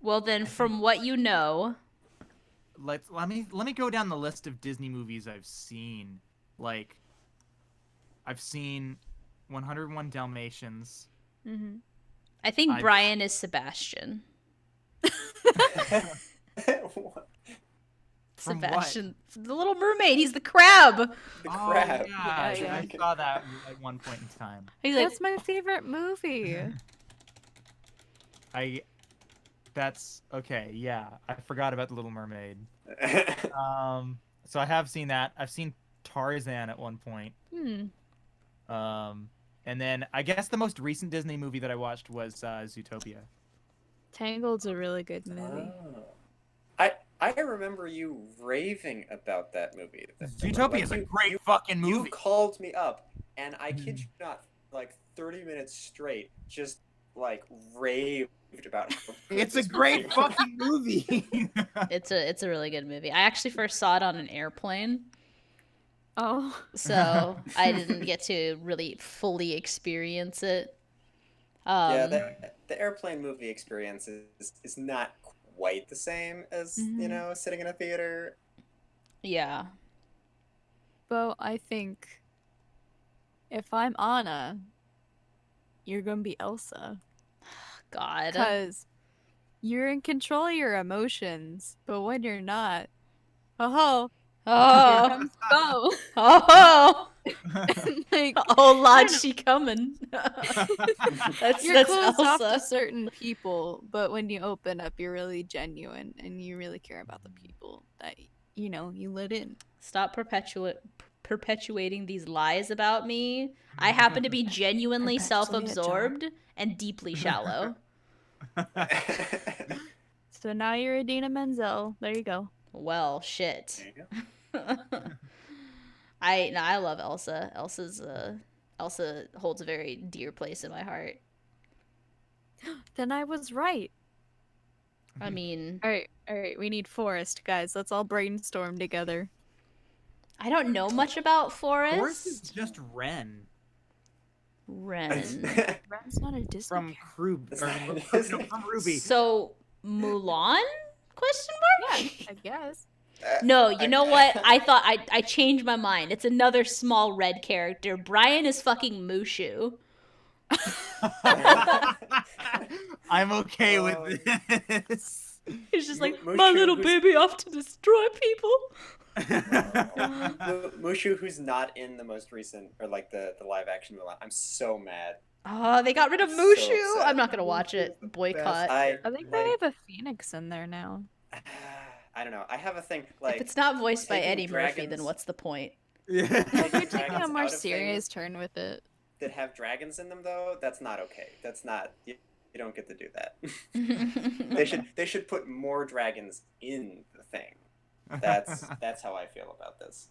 Well then, from what you know, let me go down the list of Disney movies I've seen. Like, I've seen 101 Dalmatians. Mm-hmm. I think Brian is Sebastian. From Sebastian, the Little Mermaid. He's the crab. The crab. Yeah, Yeah. I saw that at one point in time. He's like, That's my favorite movie. That's okay. Yeah, I forgot about the Little Mermaid. So I have seen that. I've seen Tarzan at one point. And then I guess the most recent Disney movie that I watched was Zootopia. Tangled's a really good movie. Oh. I remember you raving about that movie. Zootopia is a great fucking movie. You called me up, and I kid you not, like 30 minutes straight, just like raved about how good It's a this great movie was. fucking movie. it's a really good movie. I actually first saw it on an airplane, Oh. so I didn't get to really fully experience it. Yeah, the airplane movie experience is not quite the same as, you know, sitting in a theater. Yeah. Beau, I think if I'm Anna, you're gonna be Elsa. God. Because you're in control of your emotions, but when you're not, oh, Oh. comes Beau. Oh. Like, Oh, I lad, don't she coming. that's you're that's closed off to Elsa. certain people, but when you open up, you're really genuine and you really care about the people that you let in. Stop perpetuating these lies about me. I happen to be genuinely Perpetually a self-absorbed and deeply shallow. So now you're Adina Menzel. There you go. Well, shit. There you go. I love Elsa. Elsa holds a very dear place in my heart. Then I was right. I mean, All right. We need Forrest, guys. Let's all brainstorm together. I don't know much about Forrest is Forrest. just Ren Ren. Ren's not a Disney from character. From RWBY. So Mulan? Question mark? Yeah, I guess. No, you know what? I thought I changed my mind. It's another small red character. Brian is fucking Mushu. I'm okay with this. He's just like, Mushu, my little who's- baby off to destroy people. Mushu, who's not in the most recent or like the live action Mulan. I'm so mad. Oh, they got rid of So Mushu. upset. I'm not gonna watch Mushu is it. the Boycott. best. I think they have a phoenix in there now. I don't know. I have a thing like If it's not voiced by taking Eddie Murphy, then dragons- what's the point? If you're taking dragons a more out of serious things turn with it. that have dragons in them though. That's not okay. That's not. You don't get to do that. They should put more dragons in the thing. That's how I feel about this.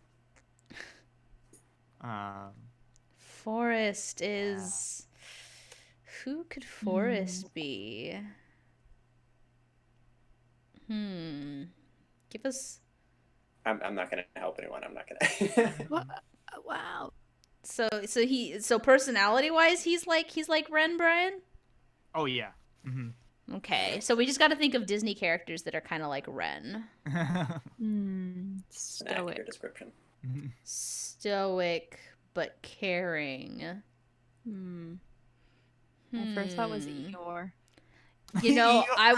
Forrest is. Who could Forrest be? Give us. I'm not gonna help anyone. I'm not gonna. Wow. So personality wise, he's like Ren, Brian. Oh yeah. Mm-hmm. Okay, so we just got to think of Disney characters that are kind of like Ren. An accurate Stoic. description. Stoic but caring. My first thought was Eeyore. You know, I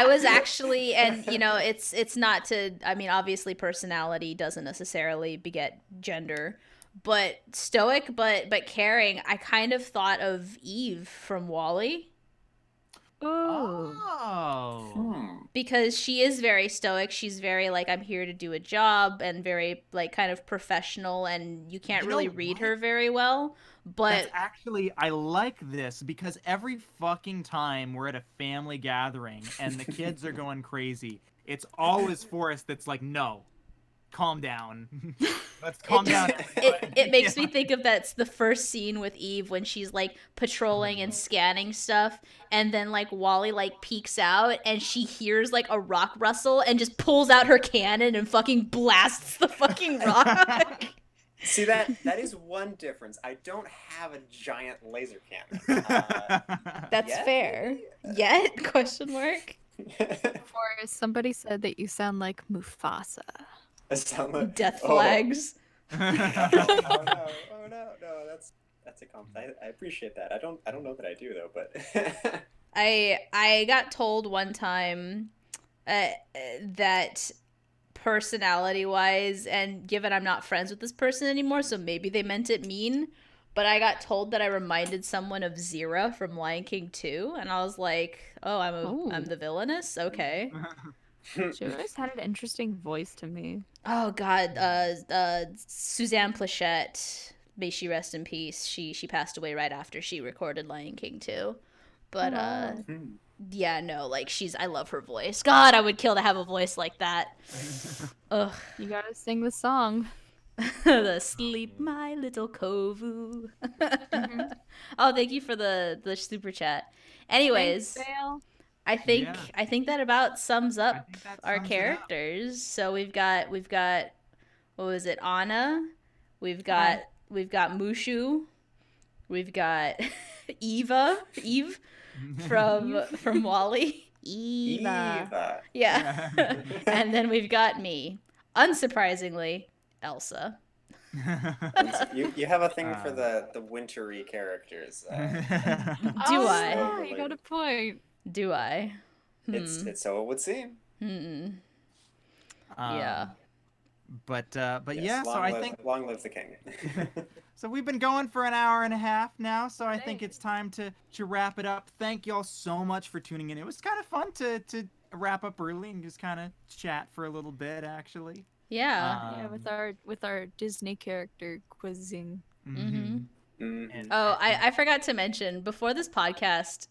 was actually, and you know, it's not to. I mean, obviously, personality doesn't necessarily beget gender, but stoic, but caring. I kind of thought of Eve from WALL-E. Oh. Because she is very stoic. She's very like, I'm here to do a job, and very like kind of professional, and you can't really read her very well. But That's actually, I like this because every fucking time we're at a family gathering and the kids are going crazy, it's always Forrest that's like, no, calm down. Let's calm down. It makes me think of that's the first scene with Eve when she's like patrolling and scanning stuff, and then like Wally like peeks out and she hears like a rock rustle and just pulls out her cannon and fucking blasts the fucking rock. See, that is one difference. I don't have a giant laser cannon. That's Yet? fair. Yet? Question mark. Forrest, somebody said that you sound like Mufasa. I sound like Death flags. Oh no! That's a compliment. I appreciate that. I don't know that I do though, but I got told one time that personality wise, and given I'm not friends with this person anymore, so maybe they meant it mean, but I got told that I reminded someone of Zira from Lion King 2, and I was like, oh, I'm the villainess? Okay. She always had an interesting voice to me. Oh god, Suzanne Plachette, may she rest in peace. She passed away right after she recorded Lion King 2. But yeah, no, like I love her voice. God, I would kill to have a voice like that. Ugh. You gotta sing the song. The sleep, my little kovu. Oh, thank you for the super chat. Anyways, Thanks, Dale. I think that about sums up our sums it up. characters. So we've got what was it, Anna? We've got Mushu. We've got Eve from WALL-E. Eva. Yeah. And then we've got me. Unsurprisingly, Elsa. you have a thing for the wintry characters. Do Oh, I? yeah, you got a point. Do I? It's so it would seem. Yeah. But Yes, yeah, so I think long live the king. so we've been going for an hour and a half now, so I think Dang. it's time to wrap it up. Thank y'all so much for tuning in. It was kind of fun to wrap up early and just kind of chat for a little bit, actually. Yeah. Yeah, with our Disney character quizzing. Mm-hmm. Mhm. Oh, I forgot to mention before this podcast,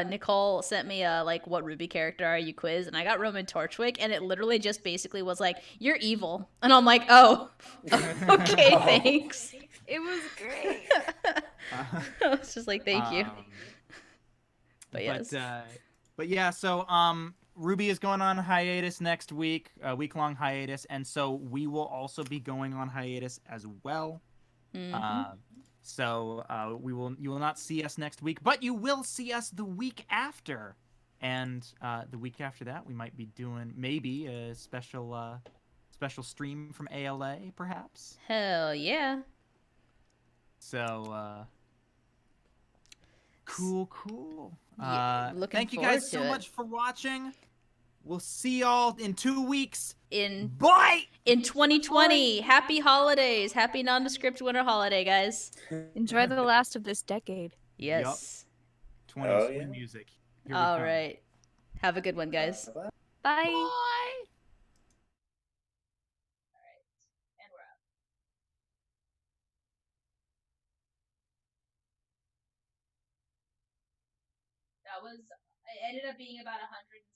Nicole sent me a like what RWBY character are you quiz, and I got Roman Torchwick, and it literally just basically was like you're evil, and I'm like oh, okay, Oh. thanks. It was great. Uh, I was just like thank you, um, but yes. but yeah, so Ruby is going on hiatus next week, a week-long hiatus, and so we will also be going on hiatus as well. Mm-hmm. So you will not see us next week, but you will see us the week after, and the week after that we might be doing maybe a special stream from ALA, perhaps. Hell yeah. So cool. Yeah, looking Thank you forward guys to so it. much for watching. We'll see y'all in 2 weeks. In Bye. 2020, happy holidays, happy nondescript winter holiday, guys. Enjoy the last of this decade. Yes. 20s Oh, swing yeah. music. Here we All come. right. Have a good one, guys. Bye-bye. Bye. Bye. And we're out. That was. It ended up being about 107.